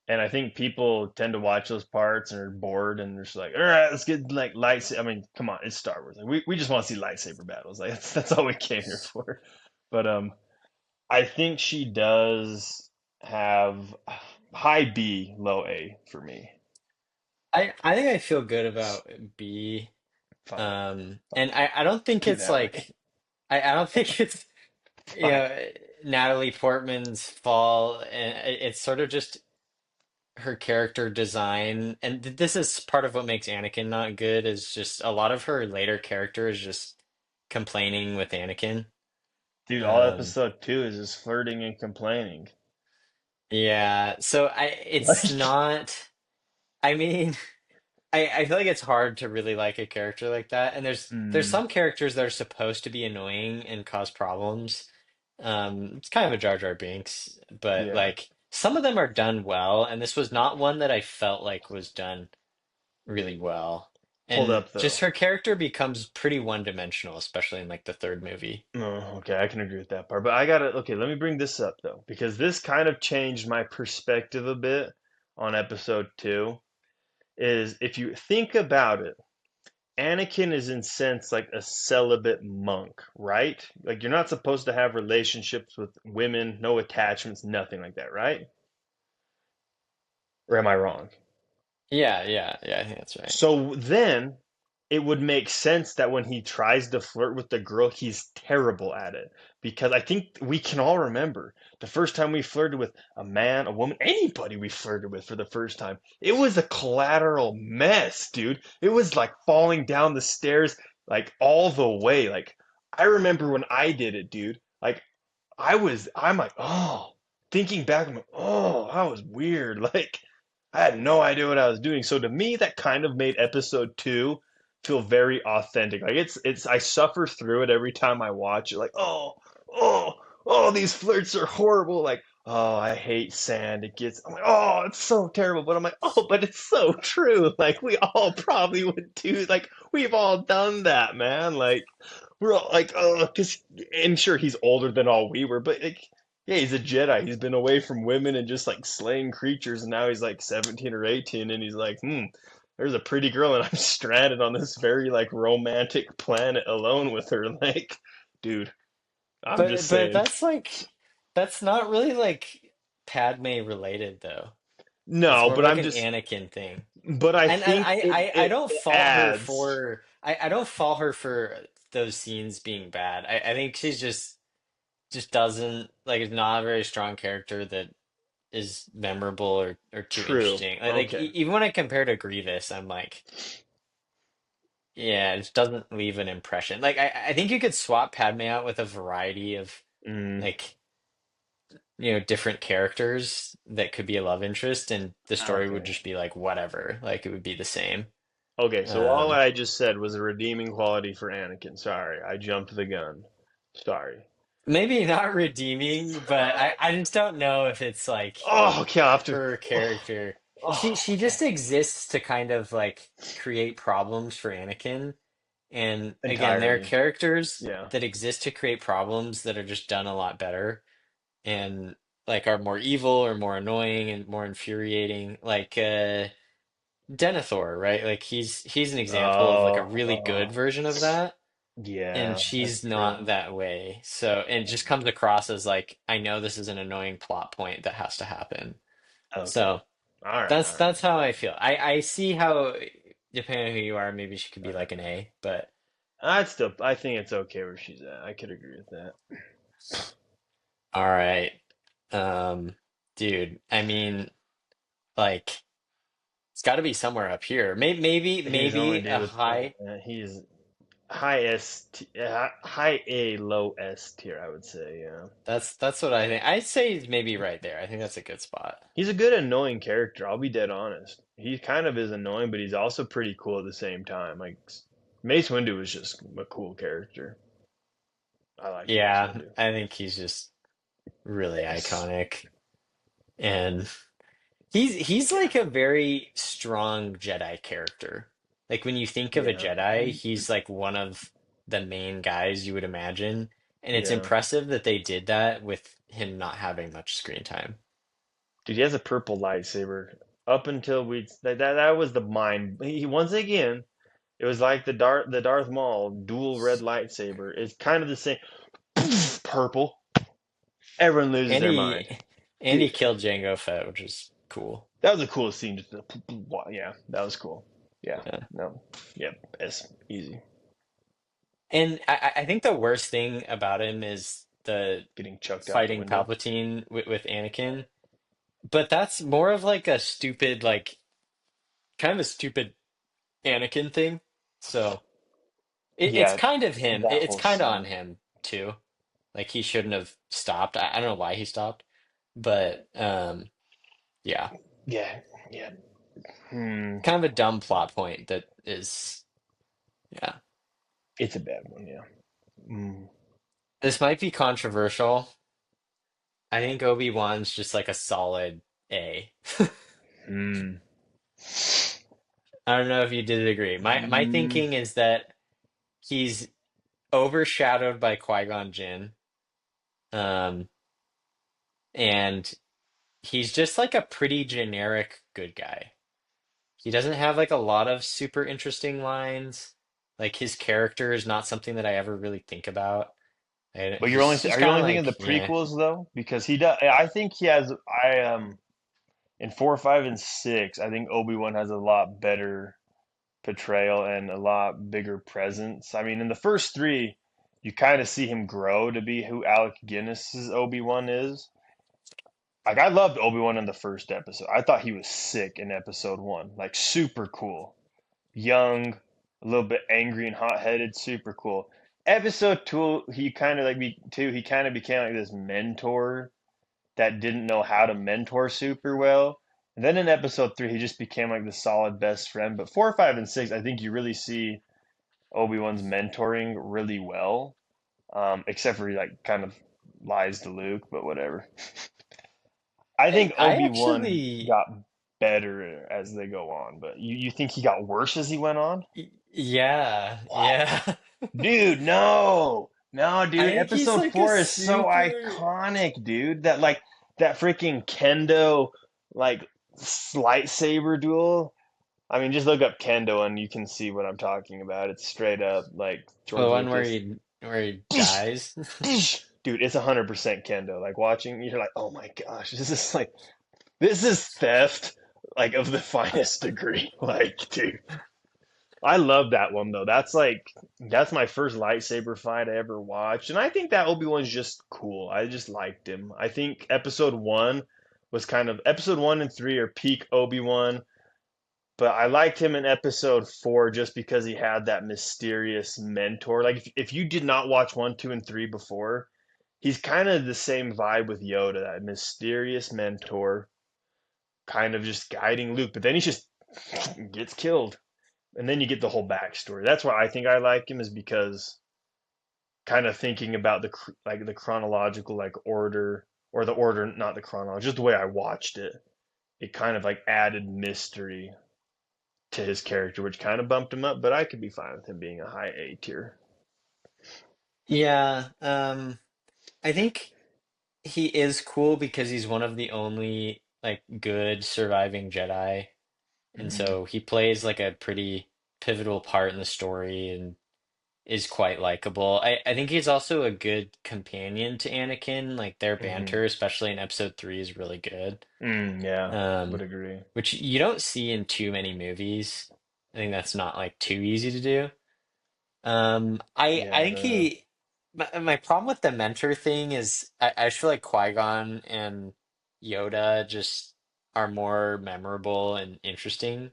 And I think people tend to watch those parts and are bored and they're just like, all right, let's get like lights. I mean, come on, it's Star Wars. Like, we just want to see lightsaber battles. Like that's all we came here for. But I think she does have high B, low A for me. I think I feel good about B. Fine, And I don't think be it's that way. like I don't think it's Fine. Natalie Portman's fall, and it's sort of just her character design, and this is part of what makes Anakin not good, is just a lot of her later character is just complaining with Anakin. Dude, all Um, episode two is just flirting and complaining. yeah, so it's Like, not, I mean, I feel like it's hard to really like a character like that, and there's mm, some characters that are supposed to be annoying and cause problems. It's kind of a Jar Jar Binks, but yeah. like some of them are done well, and this was not one that I felt like was done really well. Hold And up, just though. her character becomes pretty one-dimensional, especially in like the third movie. Oh, okay, I can agree with that part. But okay, let me bring this up, though, because this kind of changed my perspective a bit on episode two. Is if you think about it, Anakin is in sense like a celibate monk, right? Like you're not supposed to have relationships with women, no attachments, nothing like that, right? Or am I wrong? Yeah, yeah, yeah, I think that's right. So then, it would make sense that when he tries to flirt with the girl, he's terrible at it. Because I think we can all remember the first time we flirted with a man, a woman, anybody we flirted with for the first time. It was a collateral mess, dude. It was like falling down the stairs, like all the way. Like, I remember when I did it, dude. Like, I'm like, oh, thinking back, I'm like, oh, that was weird. Like, I had no idea what I was doing. So to me, that kind of made episode two feel very authentic. Like I suffer through it every time I watch it. Like, oh, oh, these flirts are horrible. Like, oh, I hate sand. I'm like, oh, it's so terrible. But I'm like, oh, but it's so true. Like, we all probably would do. Like, we've all done that, man. Like, we're all like, oh, because, and sure, he's older than all we were, but like, yeah, he's a Jedi. He's been away from women and just like slaying creatures, and now he's like 17 or 18, and he's like, there's a pretty girl, and I'm stranded on this very like romantic planet alone with her. Like, dude, I'm just But saying. that's like that's not really like Padme related though. It's No, more of like an Anakin thing. but I And think I don't it fault her adds. for I don't fault her for those scenes being bad. I think she's just doesn't like is not a very strong character that is memorable or too True. interesting. Okay. Even when I compare to Grievous, I'm like, yeah, it just doesn't leave an impression. Like I think you could swap Padme out with a variety of Mm, like different characters that could be a love interest, and the story would okay. just be like whatever. Like it would be the same. Okay, so all Um, I just said was a redeeming quality for Anakin. Sorry, I jumped the gun. Sorry. Maybe not redeeming, but I just don't know if it's like Oh, okay, I'll have to. her Oh, character. oh, She okay. just exists to kind of like create problems for Anakin. And again, there are Entirely. characters Yeah. that exist to create problems that are just done a lot better and like are more evil or more annoying and more infuriating. Like Denethor, right? Like he's an example of like a really good Oh, version of that. And yeah, that's she's not true. that way. So it just comes across as like, I know this is an annoying plot point that has to happen. Okay. So All that's right. how I feel. I see how, depending on who you are, maybe she could All be right. like an A, but I think it's okay where she's at. I could agree with that. all right. Um, dude, I mean, like, it's got to be somewhere up here. He's only Maybe a dude with high. he's high S, high A, low S tier, I would say. Yeah. That's what I think. I'd say he's maybe right there. I think that's a good spot. He's a good annoying character. I'll be dead honest. He kind of is annoying, but he's also pretty cool at the same time. Like Mace Windu is just a cool character. I like Mace Yeah, Windu. I think he's just really Yes. iconic. And he's Yeah. like a very strong Jedi character. Like when you think of a Yeah. Jedi, he's like one of the main guys you would imagine. And it's Yeah. impressive that they did that with him not having much screen time. Dude, he has a purple lightsaber. Up until that was the mind. He once again, it was like the Darth Maul dual red lightsaber. It's kind of the same. Purple. Everyone loses And their mind. he Dude, killed Jango Fett, which is cool. that was a cool scene. Just yeah, that was cool. Yeah. Yeah. No. Yep. It's easy. And I think the worst thing about him is the Getting chucked out the fighting window. Palpatine with Anakin. But that's more of like a stupid, like kind of a stupid Anakin thing. So it's Yeah, kind of him. that It's whole kind of on scene. him too. Like he shouldn't have stopped. I don't know why he stopped, but yeah, Yeah. Yeah. Hmm. kind of a dumb plot point that is, yeah. It's a bad one. Yeah. Mm. This might be controversial. I think Obi-Wan's just like a solid A. Hmm. I don't know if you did agree. My Hmm. thinking is that he's overshadowed by Qui-Gon Jinn. Um, and he's just like a pretty generic good guy. He doesn't have like a lot of super interesting lines. Like his character is not something that I ever really think about. And But you're only he's just are you kind of only thinking of like, the yeah. prequels though? Because he does. I think he has. In 4, 5, and 6. I think Obi-Wan has a lot better. portrayal and a lot bigger presence. I mean, in the first three, you kind of see him grow to be who Alec Guinness's Obi-Wan is. Like I loved Obi-Wan in the first episode. I thought he was sick in episode one. Like super cool. Young, a little bit angry and hot-headed, super cool. Episode two, he kind of like me too. He kind of became like this mentor that didn't know how to mentor super well. And then in episode three, he just became like the solid best friend. But four, five, and six, I think you really see Obi-Wan's mentoring really well. Except for he like kind of lies to Luke, but whatever. I think I Obi-Wan actually, got better as they go on, but you think he got worse as he went on? yeah, What? yeah. Dude, no. No, I dude. think he's Episode like a four is so super. iconic, dude. That freaking kendo like lightsaber duel. I mean, just look up kendo and you can see what I'm talking about. It's straight up like The George one where Lucas. he dies. Dude, it's 100% kendo. Like watching, you're like, "Oh my gosh, this is theft like of the finest degree." Like, dude. I love that one though. That's my first lightsaber fight I ever watched, and I think that Obi-Wan's just cool. I just liked him. I think episode one and three are peak Obi-Wan, but I liked him in episode four just because he had that mysterious mentor. Like if you did not watch one, two, and three before, he's kind of the same vibe with Yoda, that mysterious mentor, kind of just guiding Luke, but then he just gets killed. And then you get the whole backstory. That's why I think I like him is because kind of thinking about the chronological like order or the order, not the chronology, just the way I watched it. It kind of like added mystery to his character, which kind of bumped him up. But I could be fine with him being a high A tier. Yeah, I think he is cool because he's one of the only like good surviving Jedi, and Mm-hmm. so he plays like a pretty pivotal part in the story and is quite likable. I think he's also a good companion to Anakin. Like their Mm-hmm. banter, especially in episode three, is really good. Yeah, would Um, agree. which you don't see in too many movies. I think that's not like too easy to do. I Yeah, think no. my problem with the mentor thing is I just feel like Qui-Gon and Yoda just are more memorable and interesting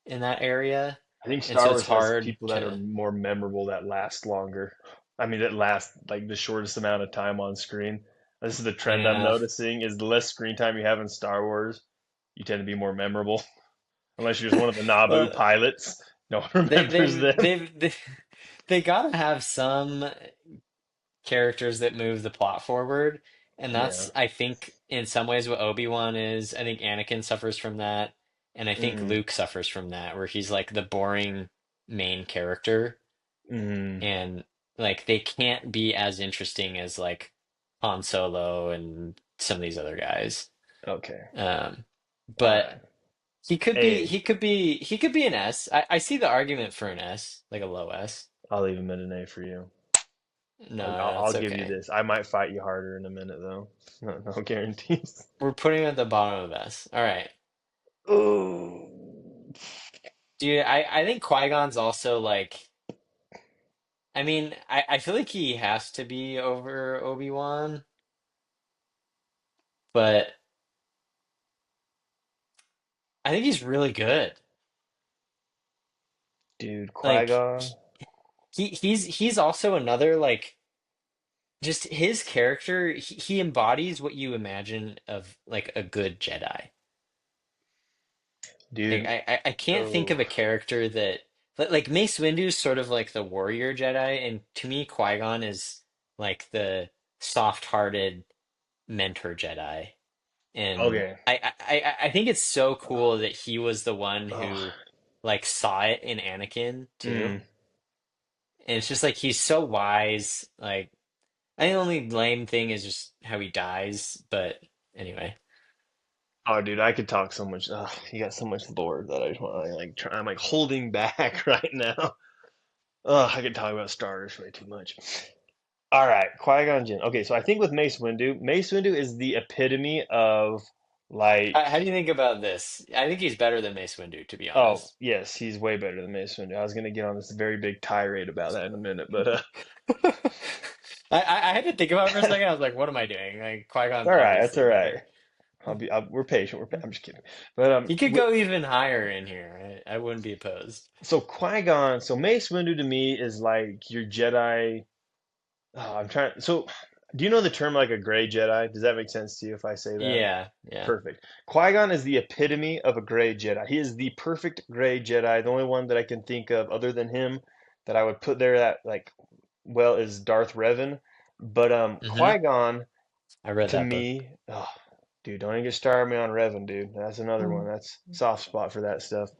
in that area. I think And Star so it's Wars has hard people that are to more memorable that last longer. I mean, that last like the shortest amount of time on screen. This is the trend I'm yeah. noticing is the less screen time you have in Star Wars, you tend to be more memorable. Unless you're just one of the Naboo Well, pilots. No one they remembers they've them. they've they, they gotta have some characters that move the plot forward. And Yeah. that's, I think, in some ways what Obi-Wan is. I think Anakin suffers from that. And I think Mm, Luke suffers from that, where he's like the boring main character. mm, And like they can't be as interesting as like Han Solo and some of these other guys. okay. Um, All but right. A. he could be an S. I see the argument for an S, like a low S. I'll leave him at an A for you. No, I'll that's give you okay. this. I might fight you harder in a minute though. No, no guarantees. We're putting him at the bottom of S. All right. Ooh. Dude, I think Qui-Gon's also like I mean, I feel like he has to be over Obi-Wan, but I think he's really good. Dude, Like Qui-Gon. he's also another like just his character, he embodies what you imagine of like a good Jedi. Like Dude. I can't think of Oh. a character that like Mace Windu's sort of like the warrior Jedi, and to me Qui-Gon is like the soft-hearted mentor Jedi. And Okay. I think it's so cool that he was the one Oh. who like saw it in Anakin too. Mm. And it's just like he's so wise. Like I think the only lame thing is just how he dies. But anyway, Oh, dude, I could talk so much. You got so much lore that I just want to like try. I'm like holding back right now. I could talk about Star Wars way too much. All right, Qui-Gon Jinn. Okay, so I think with Mace Windu is the epitome of Like, How do you think about this? I think he's better than Mace Windu, to be oh, honest. yes, he's way better than Mace Windu. I was gonna get on this very big tirade about that in a minute, but I had to think about it for a second. I was like, what am I doing? Like, it's Qui-Gon's all right. It's obviously all right. better. We're patient. I'm just kidding. But He could go even higher in here. I wouldn't be opposed. so Qui-Gon, so Mace Windu to me is like your Jedi. Oh, I'm trying. So, do you know the term like a gray Jedi? Does that make sense to you if I say that? Yeah, yeah. Perfect. Qui-Gon is the epitome of a gray Jedi. He is the perfect gray Jedi. The only one that I can think of other than him that I would put there that like well is Darth Revan. But Hmm. Qui-Gon I read to that book. me, oh, dude, don't even get started me on Revan, dude. That's another one. That's soft spot for that stuff.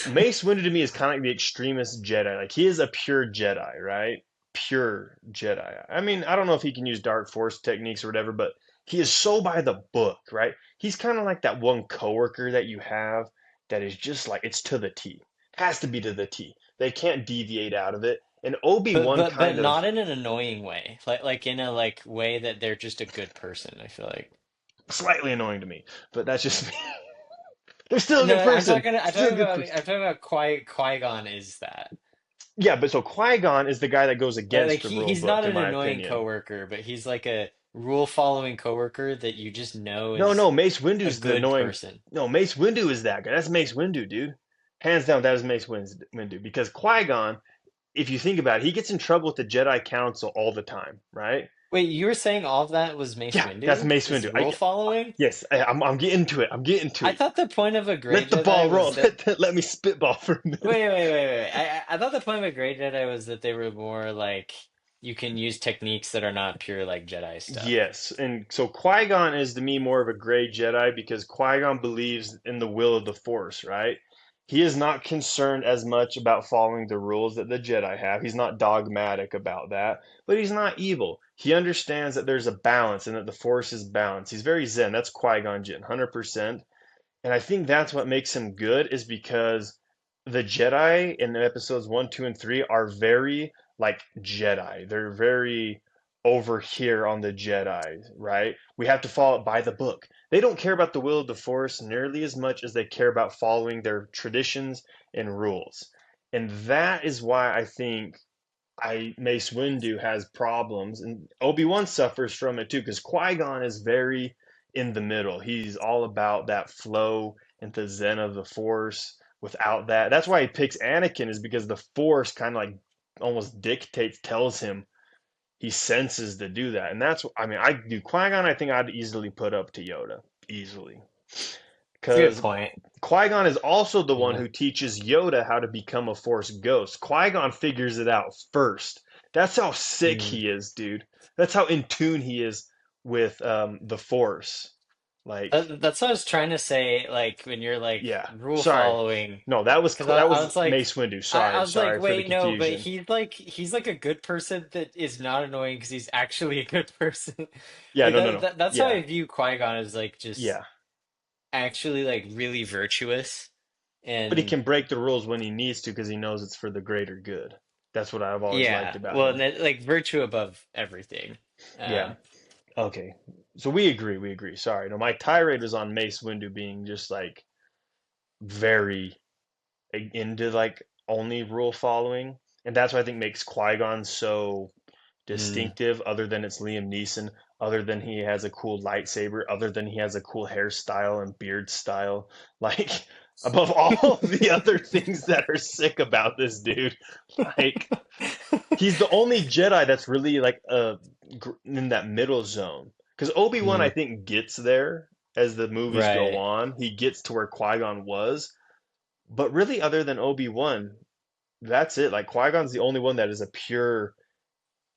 Mace Windu to me is kind of like the extremist Jedi. Like he is a pure Jedi, right? Pure Jedi. I mean, I don't know if he can use dark force techniques or whatever, but he is so by the book, right? He's kind of like that one coworker that you have that is just like it's to the T. Has to be to the T. They can't deviate out of it. And Obi-Wan But kind of not in an annoying way. Like in a like way that they're just a good person, I feel like. slightly annoying to me, but that's just me. They're still a No, good person. I'm Still a talking good about person. Qui-Gon is that. Yeah, but so Qui-Gon is the guy that goes against Like the rule he's book, not in an my annoying opinion. coworker, but he's like a rule-following coworker that you just know No, is no, Mace a Windu's the good annoying. person. No, Mace Windu is that guy. That's Mace Windu, dude. Hands down, that is Windu. Because Qui-Gon, if you think about it, he gets in trouble with the Jedi Council all the time, right? Wait, you were saying all of that was Mace Yeah, that's Windu? Mace Is Windu. rule following? Yes, I'm getting to it. I'm getting to I it. thought the point of a gray Let the ball Jedi roll. was that. Let me spitball for a minute. Wait. I thought the point of a gray Jedi was that they were more like you can use techniques that are not pure like Jedi stuff. Yes, and so Qui-Gon is to me more of a gray Jedi because Qui-Gon believes in the will of the Force, right? He is not concerned as much about following the rules that the Jedi have. He's not dogmatic about that, but he's not evil. He understands that there's a balance and that the Force is balanced. He's very Zen. That's Qui-Gon Jinn, 100%. And I think that's what makes him good is because the Jedi in episodes one, two, and three are very like Jedi. They're very over here on the Jedi, right? We have to follow it by the book. They don't care about the will of the Force nearly as much as they care about following their traditions and rules. And that is why I think I Mace Windu has problems, and Obi-Wan suffers from it too, because Qui-Gon is very in the middle. He's all about that flow and the zen of the Force. Without that, that's why he picks Anakin, is because the Force kind of like almost dictates, tells him he senses to do that, and that's I mean I do Qui-Gon. I think I'd easily put up to Yoda, easily, It's a good because point. Qui-Gon is also the one Yeah. who teaches Yoda how to become a Force ghost. Qui-Gon figures it out first. That's how sick Mm. he is, dude. That's how in tune he is with the Force. Like, That's what I was trying to say, like when you're like yeah. rule Sorry. following, No, that was because that I was was like, Mace Windu. I Sorry, was like, sorry for the wait, no, but confusion. he's like a good person that is not annoying because he's actually a good person. Yeah, Like no, no, no. that's how Yeah, I view Qui-Gon as like just yeah. actually like really virtuous But he and can break the rules when he needs to because he knows it's for the greater good. That's what I've always liked yeah, about well, and him. like virtue above everything. Yeah. Um, Okay. So we agree. We agree. Sorry. No, my tirade was on Mace Windu being just like very into like only rule following, and that's what I think makes Qui-Gon so mm. distinctive. Other than it's Liam Neeson, other than he has a cool lightsaber, other than he has a cool hairstyle and beard style, like above all the other things that are sick about this dude, like he's the only Jedi that's really like in that middle zone. Because Obi-Wan, I Mm, think, gets there as the movies go right. on. He gets to where Qui-Gon was, but really, other than Obi-Wan, that's it. Like Qui-Gon's the only one that is a pure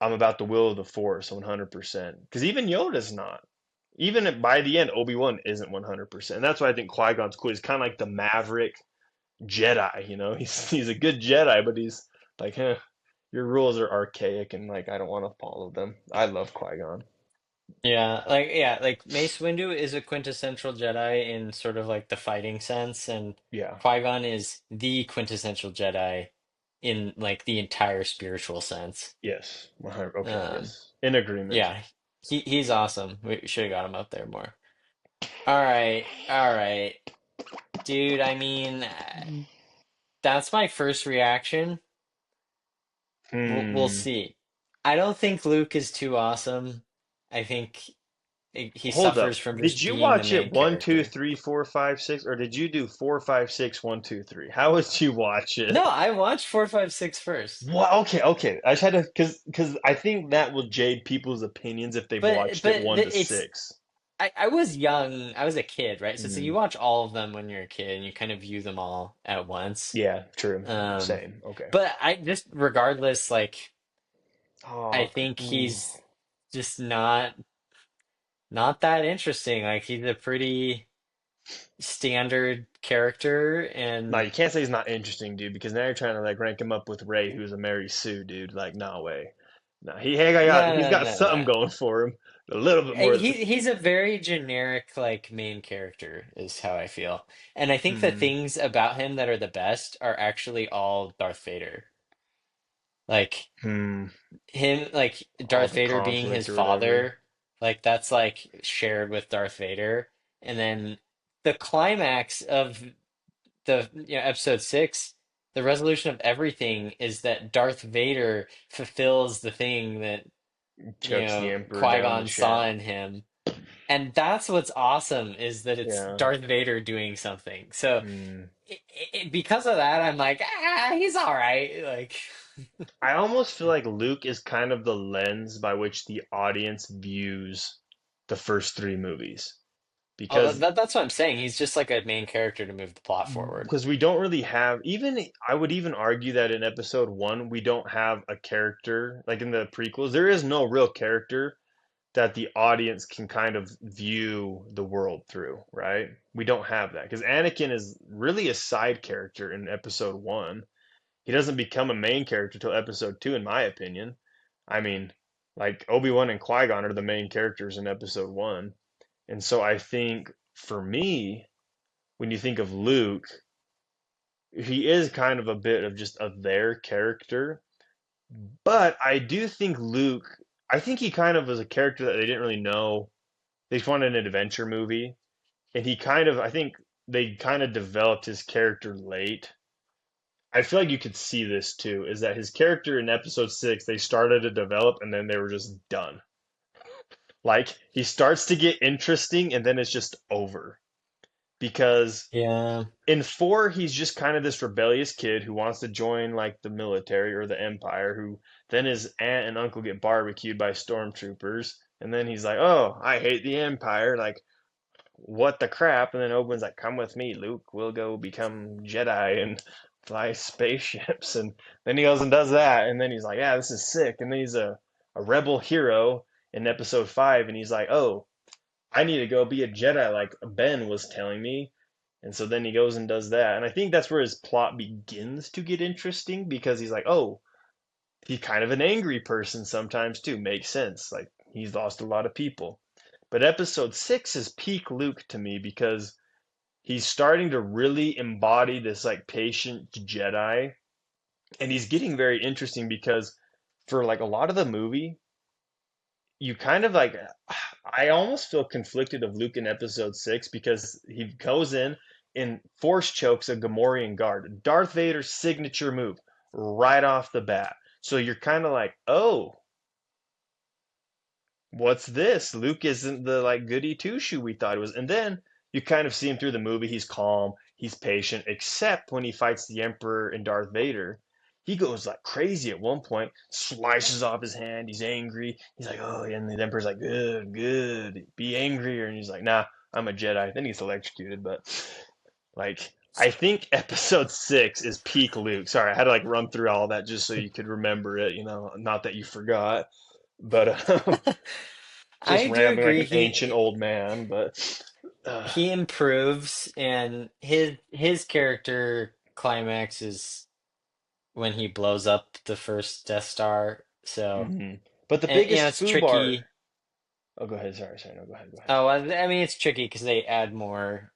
I'm about the will of the Force 100%. Because even Yoda's not. Even by the end, Obi-Wan isn't 100%. And that's why I think Qui-Gon's cool. He's kind of like the maverick Jedi, you know? He's a good Jedi, but he's like, your rules are archaic and like I don't want to follow them. I love Qui-Gon. Yeah, like Mace Windu is a quintessential Jedi in sort of like the fighting sense, and Yeah. Qui-Gon is the quintessential Jedi in like the entire spiritual sense. Yes. 100. Okay. Um, Yes. In agreement. yeah, he's awesome. We should have got him up there more. all right, dude. I mean, that's my first reaction. We'll Hmm. see. I don't think Luke is too awesome. I think he Hold suffers up. from Did just you being the watch it main one, two, character. three, four, five, six, or did you do four, five, six, one, two, three? How would you watch it? No, I watched 4, 5, 6 first. What? Okay, okay. I just had to, because I think that will jade people's opinions if they've But watched it one to it's six. I was young. I was a kid, right? So Hmm. you watch all of them when you're a kid and you kind of view them all at once. Yeah, true. Um, Same. Okay. but I just regardless, like I Oh, think ooh. he's just not that interesting. Like he's a pretty standard character No, and you can't say he's not interesting, dude, because now you're trying to like rank him up with Ray, who's a Mary Sue, dude. Like, no way. No, he's no, no, got no, something no. going for him. A little bit more. He's a very generic like main character is how I feel. And I think the Hmm. things about him that are the best are actually all Darth Vader. Like Hmm. him like All Darth the Vader being his conflict or whatever. father, like that's like shared with Darth Vader. And then the climax of the episode 6, the resolution of everything is that Darth Vader fulfills the thing that Chucks the Emperor down the Qui-Gon saw shaft. in him. And that's what's awesome is that it's Yeah. Darth Vader doing something. So Hmm. because of that, I'm like, he's all right. Like, I almost feel like Luke is kind of the lens by which the audience views the first three movies. oh, Because that's what I'm saying. He's just like a main character to move the plot forward. we don't really have even I would even argue that in episode one we don't have a character like in the prequels there is no real character that the audience can kind of view the world through, right? We don't have that because Anakin is really a side character in episode one. He doesn't become a main character till episode two, in my opinion. I mean, like Obi-Wan and Qui-Gon are the main characters in episode one. And so I think for me, when you think of Luke, he is kind of a bit of just a their character. But I do think Luke, I think he kind of was a character that they didn't really know. They just wanted an adventure movie. And he kind of, I think they kind of developed his character late. I feel like you could see this too, is that his character in episode six, they started to develop and then they were just done. Like he starts to get interesting and then it's just over. Because Yeah. in four, he's just kind of this rebellious kid who wants to join like the military or the empire, who then his aunt and uncle get barbecued by stormtroopers. And then he's like, oh, I hate the empire. Like, what the crap? And then Obi-Wan's like, come with me, Luke. We'll go become Jedi and fly spaceships. And then he goes and does that. And then he's like, yeah, this is sick. And then he's a rebel hero in episode five. And he's like, oh, I need to go be a Jedi like Ben was telling me. And so then he goes and does that. And I think that's where his plot begins to get interesting because he's like, oh, he's kind of an angry person sometimes too. Makes sense. Like he's lost a lot of people. But episode six is peak Luke to me because he's starting to really embody this like patient Jedi. And he's getting very interesting because for like a lot of the movie, you kind of like I almost feel conflicted of Luke in episode six because he goes in and force chokes a Gamorrean guard. Darth Vader's signature move right off the bat. So you're kind of like, oh, what's this? Luke isn't the like goody two shoe we thought it was. And then you kind of see him through the movie. He's calm, he's patient, except when he fights the Emperor and Darth Vader. He goes like crazy at one point, slices off his hand. He's angry. He's like, oh, and the Emperor's like, good, good, be angrier. And he's like, nah, I'm a Jedi. Then he's electrocuted. But like, I think episode six is peak Luke. Sorry, I had to like run through all that just so you could remember it. Not that you forgot, but just I do rambling like agree. an ancient old man, but uh, He improves and his character climax is when he blows up the first Death Star. So, mhm. But the and biggest it's foobar. tricky. Oh, go ahead. Sorry. No, go ahead. Go ahead. Oh, I mean, it's tricky because they add more,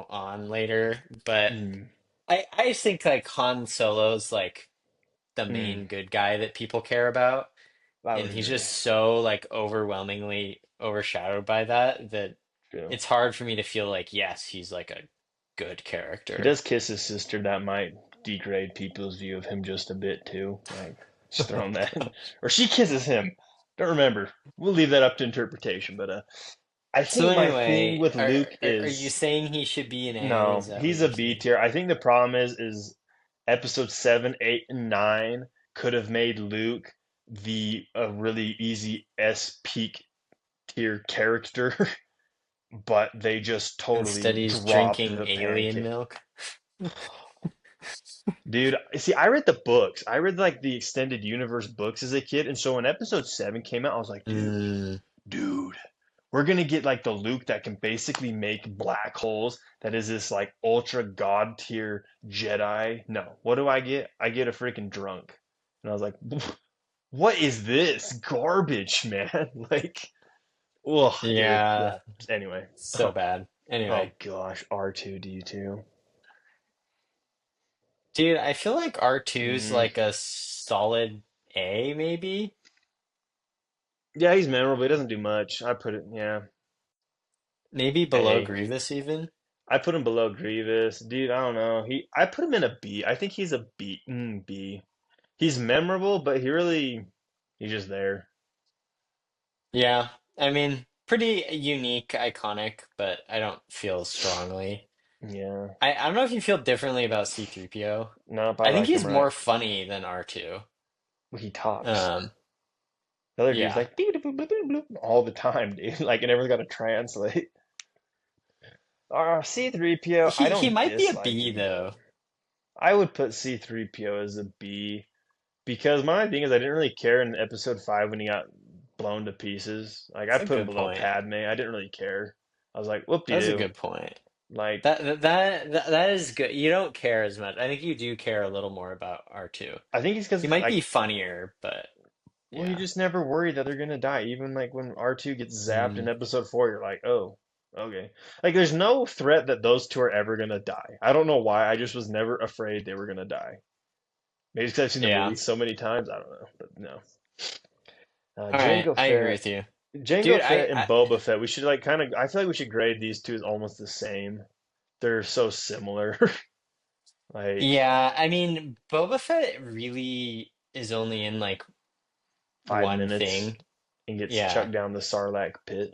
on later. But Mm, I just think like Han Solo's like the mm, main good guy that people care about, I and would he's agree. just so like overwhelmingly overshadowed by that. Yeah. it's hard for me to feel like, yes, he's like a good He character. does kiss his sister. That might degrade people's view of him just a bit too. Like, just Oh throwing that in. gosh. Or she kisses him. Don't remember. We'll leave that up to interpretation. But I So think my thing anyway, with Luke are you is saying he should be an A? Is no, that what he's a you're B saying? tier. I think the problem is episode 7, 8, and 9 could have made Luke the a really easy S peak tier character, but they just Instead, totally he's dropped drinking the alien pancake. milk. Dude, see, I read the books. I read like the extended universe books as a kid, and so when episode 7 came out, I was like, Mm, dude, we're gonna get like the Luke that can basically make black holes. That is this like ultra god tier Jedi. No, what do I get? I get a freaking drunk, and I was like, what is this garbage, man? Like, ugh, dude. yeah, Yeah. Anyway, so bad. oh Anyway, gosh, R2D2. dude, I feel like R2's Mm. like a solid A, maybe. Yeah, he's memorable. He doesn't do much. I put it, yeah, Maybe below A. Grievous even. I put him below Grievous, dude. I don't know. I put him in a B. I think he's a B. B. He's memorable, but he's just there. Yeah, I mean, pretty unique, iconic, but I don't feel strongly. Yeah. I don't know if you feel differently about C3PO. Nope, I I think like him he's right. more funny than R2. He talks. Um, The other dude's yeah. like "Beep, boop, boop, boop, boop," all the time, dude. Like, and everyone's got to translate. C3PO, I He don't might be a dislike B him. though. I would put C3PO as a B because my thing is I didn't really care in episode 5 when he got blown to pieces. Like, I That's a put him good below point. Padme. I didn't really care. I was like, whoop de That's a doo. good point. Like, That is good. You don't care as much. I think you do care a little more about R2. I think it's He because, might be like, funnier, but well, you yeah. just never worry that they're gonna die. Even like when R2 gets zapped in Mm, episode 4, you're like, oh, okay. Like there's no threat that those two are ever gonna die. I don't know why. I just was never afraid they were gonna die. Maybe it's because I've seen the movie yeah. so many times. I don't know, but no. All right, Jango I agree Fett, with you. Jango Dude, Fett and Boba Fett. We should like kind of. I feel like we should grade these two as almost the same. They're so similar. Like yeah, I mean, Boba Fett really is only in like 1 5 minutes thing. and gets Yeah. chucked down the Sarlacc pit.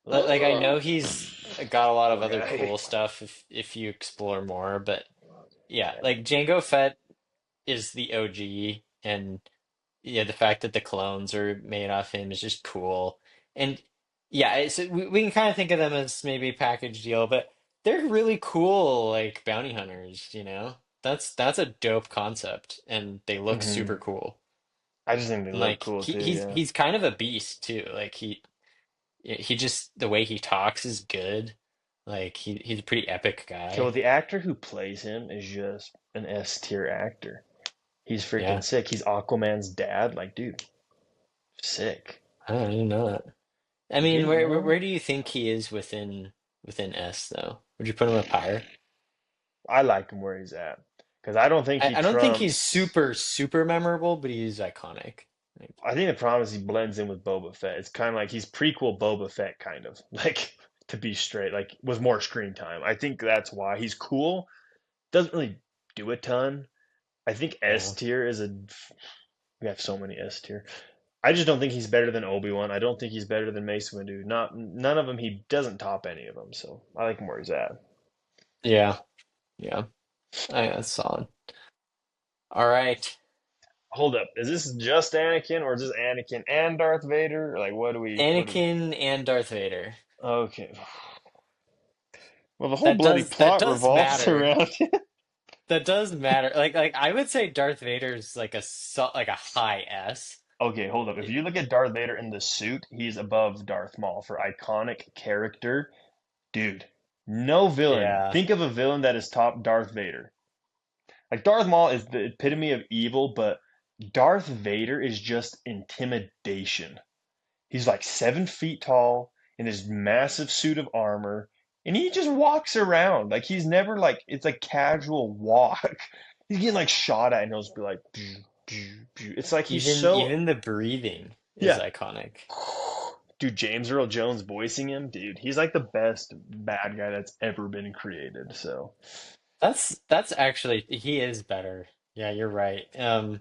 Like I Ugh, know he's got a lot of poor other guy. cool stuff if you explore more, but yeah, Yeah. like Jango Fett is the OG, and yeah, the fact that the clones are made off him is just cool. And yeah, we can kind of think of them as maybe a package deal, but they're really cool, like bounty hunters, you know? That's a dope concept, and they look super Hmm. cool. I just think they And look like cool too, he's yeah. he's kind of a beast too. Like he just the way he talks is good. Like he's a pretty epic Okay, well, guy. the actor who plays him is just an S tier actor. He's freaking Yeah, sick. He's Aquaman's dad. Like, dude, sick. I don't even know that. I You mean, didn't where know? do you think he is within S though? Would you put him up higher? I like him where he's at. Because I don't think he I don't think he's trumps. super memorable, but he's iconic. Like, I think the problem is he blends in with Boba Fett. It's kind of like he's prequel Boba Fett, kind of. Like, to be straight, like, with more screen time. I think that's why. He's cool. Doesn't really do a ton. I think S yeah, tier is a. We have so many S tier. I just don't think he's better than Obi-Wan. I don't think he's better than Mace Windu. Not none of them. He doesn't top any of them. So I like him where he's at. yeah, yeah. That's solid. All right, Hold up, is this just Anakin or is this Anakin and Darth Vader? Or like, what do we? What do? Anakin and Darth Vader. Okay. Well, the whole That bloody that plot does revolves matter. around. That does matter. Like I would say Darth Vader's like like a high S. Okay, hold up. If you look at Darth Vader in the suit, he's above Darth Maul for iconic character. Dude, no villain. Yeah, Think of a villain that is top Darth Vader. Like Darth Maul is the epitome of evil, but Darth Vader is just intimidation. He's like 7 feet tall in his massive suit of armor, and he just walks around. Like he's never like it's a casual walk. He's getting like shot at, and he'll just be like, pew, pew, pew. It's like he's so even the breathing is yeah. iconic. dude, James Earl Jones voicing him, dude, he's like the best bad guy that's ever been created. So That's actually he is better. Yeah, you're right. And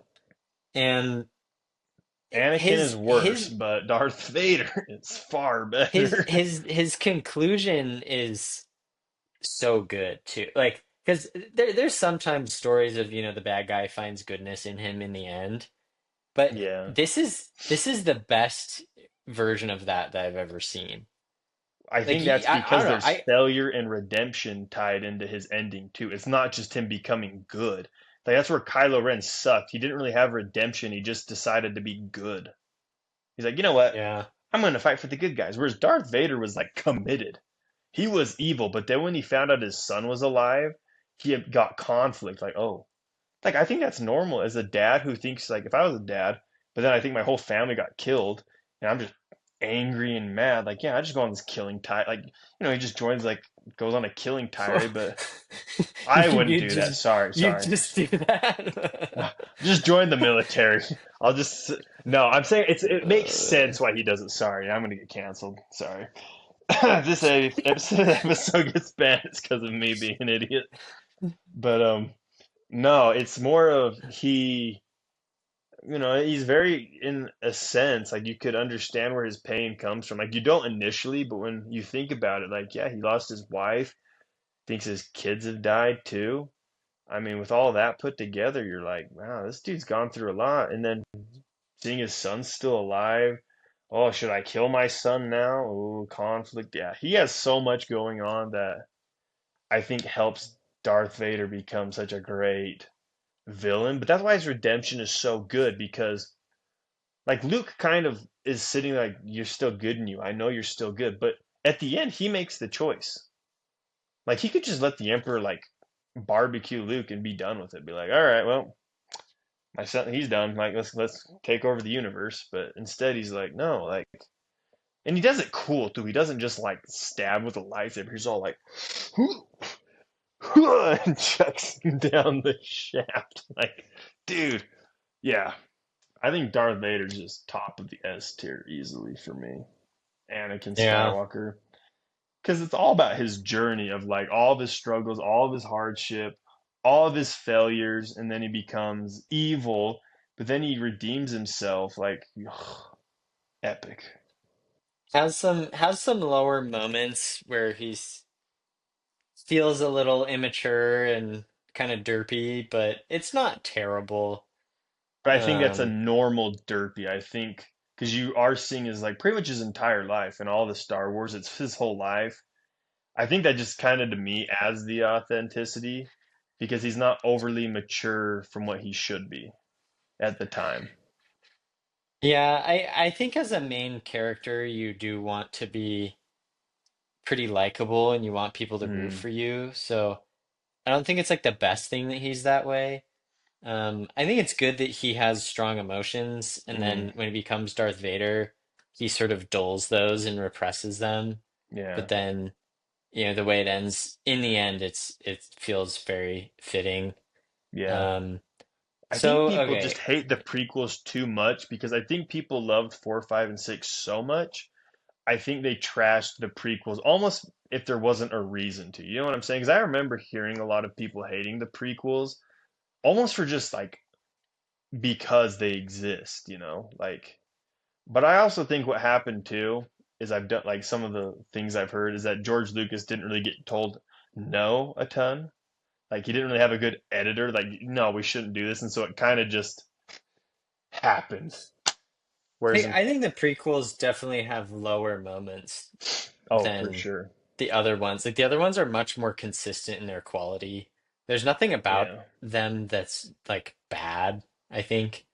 Anakin is his worse, his but Darth Vader is far better. his conclusion is so good too. Like, because there's sometimes stories of, the bad guy finds goodness in him in the end, but Yeah. this is the best version of that I've ever seen. I Like, think that's I because don't know. there's failure and redemption tied into his ending too. It's not just him becoming good. Like that's where Kylo Ren sucked. He didn't really have redemption. He just decided to be good. He's like, you know what? Yeah. I'm going to fight for the good guys. Whereas Darth Vader was like committed. He was evil, but then when he found out his son was alive, he had got conflict. Like, oh, like I think that's normal as a dad who thinks like if I was a dad, but then I think my whole family got killed and I'm just angry and mad. Like, yeah, I just go on this killing tirade. Like, he just joins like goes on a killing tirade, but I You wouldn't you do that. just Sorry, you sorry. just do that. Just join the military. I'll just no. I'm saying it makes Uh, sense why he doesn't. Sorry, I'm gonna get canceled. Sorry. This episode gets banned. It's because of me being an idiot. But no, it's more of he's very, in a sense, like you could understand where his pain comes from. Like you don't initially, but when you think about it, like, yeah, he lost his wife, thinks his kids have died too. I mean, with all that put together, you're like, wow, this dude's gone through a lot. And then seeing his son still alive, oh, should I kill my son now? Oh, conflict. Yeah, he has so much going on that I think helps Darth Vader become such a great villain. But that's why his redemption is so good because like Luke kind of is sitting like, you're still good in you. I know you're still good. But at the end, he makes the choice. Like he could just let the Emperor like barbecue Luke and be done with it. Be like, all right, well, my son, he's done. Like let's take over the universe. But instead, he's like, no, like, and he does it cool too. He doesn't just like stab with a lightsaber. He's all like, and chucks him down the shaft. Like, dude, yeah. I think Darth Vader's just top of the S tier easily for me. Anakin yeah. Skywalker. Because it's all about his journey of like all of his struggles, all of his hardship, all of his failures, and then he becomes evil, but then he redeems himself. Like, epic. Has some lower moments where he's feels a little immature and kind of derpy, but it's not terrible. But I think that's a Um, normal derpy. I think because you are seeing his like pretty much his entire life and all the Star Wars, it's his whole life. I think that just kind of to me adds the authenticity because he's not overly mature from what he should be at the time. yeah, I think as a main character, you do want to be pretty likable and you want people to root Mm, for you. So I don't think it's like the best thing that he's that way. I think it's good that he has strong emotions, and mm, then when he becomes Darth Vader, he sort of dulls those and represses them. yeah, But then, the way it ends, in the end, it feels very fitting. yeah. Um, I think so people just okay, hate the prequels too much because I think people loved 4, 5, and 6 so much. I think they trashed the prequels almost if there wasn't a reason to. You know what I'm saying? Because I remember hearing a lot of people hating the prequels almost for just like because they exist, like. But I also think what happened too is I've done like some of the things I've heard is that George Lucas didn't really get told no a ton. Like he didn't really have a good editor. Like, no, we shouldn't do this, and so it kind of just happened. Whereas I think the prequels definitely have lower moments oh, for than sure, the other ones. Like the other ones are much more consistent in their quality. There's nothing about yeah. them that's like bad, I think.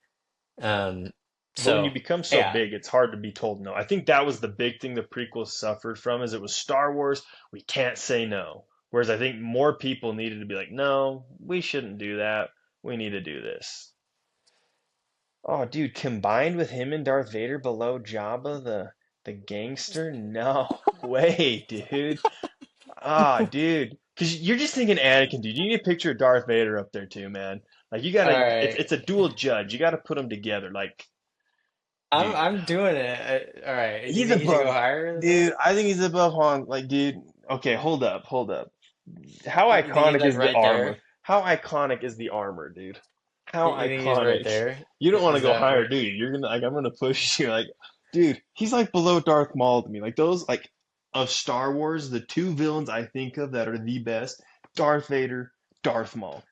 Um, But when you so become so yeah. big, it's hard to be told no. I think that was the big thing the prequels suffered from is it was Star Wars. We can't say no. Whereas I think more people needed to be like, no, we shouldn't do that. We need to do this. Oh, dude, combined with him and Darth Vader below Jabba the gangster? No way, dude. Ah, dude. Because you're just thinking Anakin, dude. You need a picture of Darth Vader up there too, man. Like you All gotta, it's right. it's a dual judge. You gotta put them together. Like dude. I'm doing it. All right. Do you He's think he should go above, higher than dude. that? I think he's above Han. Like, dude. Okay, hold up, hold up. How You think he's iconic like is the right armor? there? How iconic is the armor, dude? How You think he's right iconic. there? You don't want to Is go that higher, where? do you? You're gonna like I'm gonna push you like, dude, he's like below Darth Maul to me. Like those like of Star Wars, the two villains I think of that are the best, Darth Vader, Darth Maul,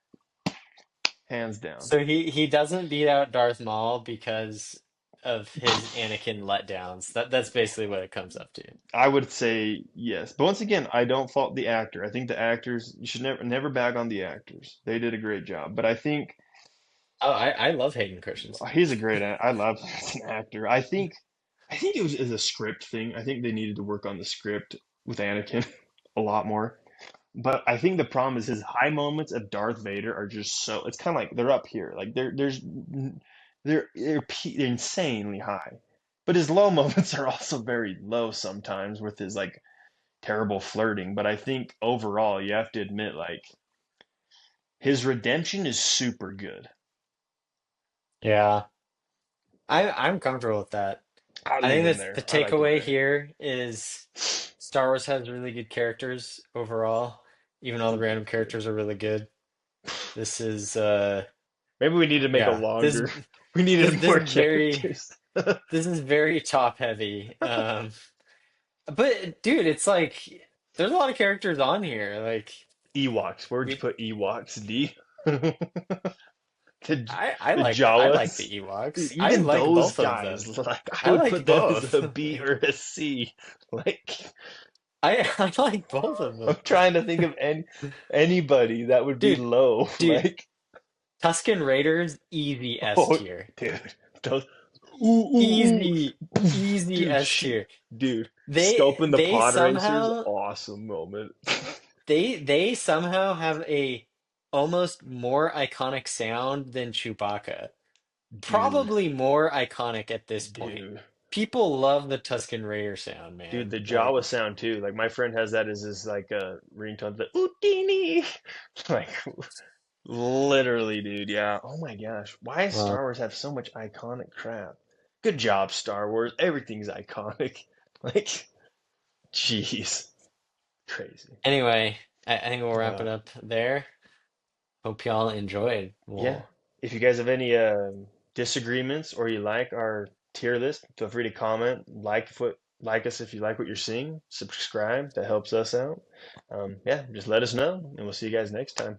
hands down. So he doesn't beat out Darth Maul because of his Anakin letdowns. That's basically what it comes up to. I would say yes. But once again, I don't fault the actor. I think the actors, you should never bag on the actors. They did a great job. But I think Oh, I love Hayden Christensen. he's a great I love him as an actor. I think it was as a script thing. I think they needed to work on the script with Anakin a lot more. But I think the problem is his high moments of Darth Vader are just so it's kind of like they're up here. Like they're insanely high. But his low moments are also very low sometimes with his like terrible flirting. But I think overall you have to admit like his redemption is super good. Yeah, I'm comfortable with that. I I leave think him that's there. the I like him takeaway there. here is Star Wars has really good characters overall. Even all the random Dude. characters are really good. This is Maybe we need to make a yeah, longer. We this needed this more is very characters. this is very top heavy. But dude, it's like there's a lot of characters on here. Like Ewoks. Where would you we put Ewoks? D. The I the like the Jawas. Dude, Ewoks. I even like those both of guys, them. like I I would like put them as both. a B or Like a C. Like I like both of I'm them. trying to think of anybody that would be Dude, low. dude, Like Tusken Raiders, easy S oh, tier. dude, those ooh, Easy, easy dude, S tier. dude, They scoping the they pod racers, somehow awesome moment. they somehow have a almost more iconic sound than Chewbacca. Dude, Probably more iconic at this point. dude. People love the Tusken Raider sound, Dude, man. the Like Jawa sound too. Like my friend has that as his like ringtone. The Houdini. Like literally, dude. Yeah. Oh my gosh. Why does well, Star Wars have so much iconic crap? Good job, Star Wars. Everything's iconic. Like, jeez, crazy. anyway, I think we'll wrap it Uh, up there. Hope y'all enjoyed. yeah. Well, If you guys have any disagreements or you like our tier list, feel free to comment. Like us if you like what you're seeing. Subscribe. That helps us out. Yeah, just let us know, and we'll see you guys next time.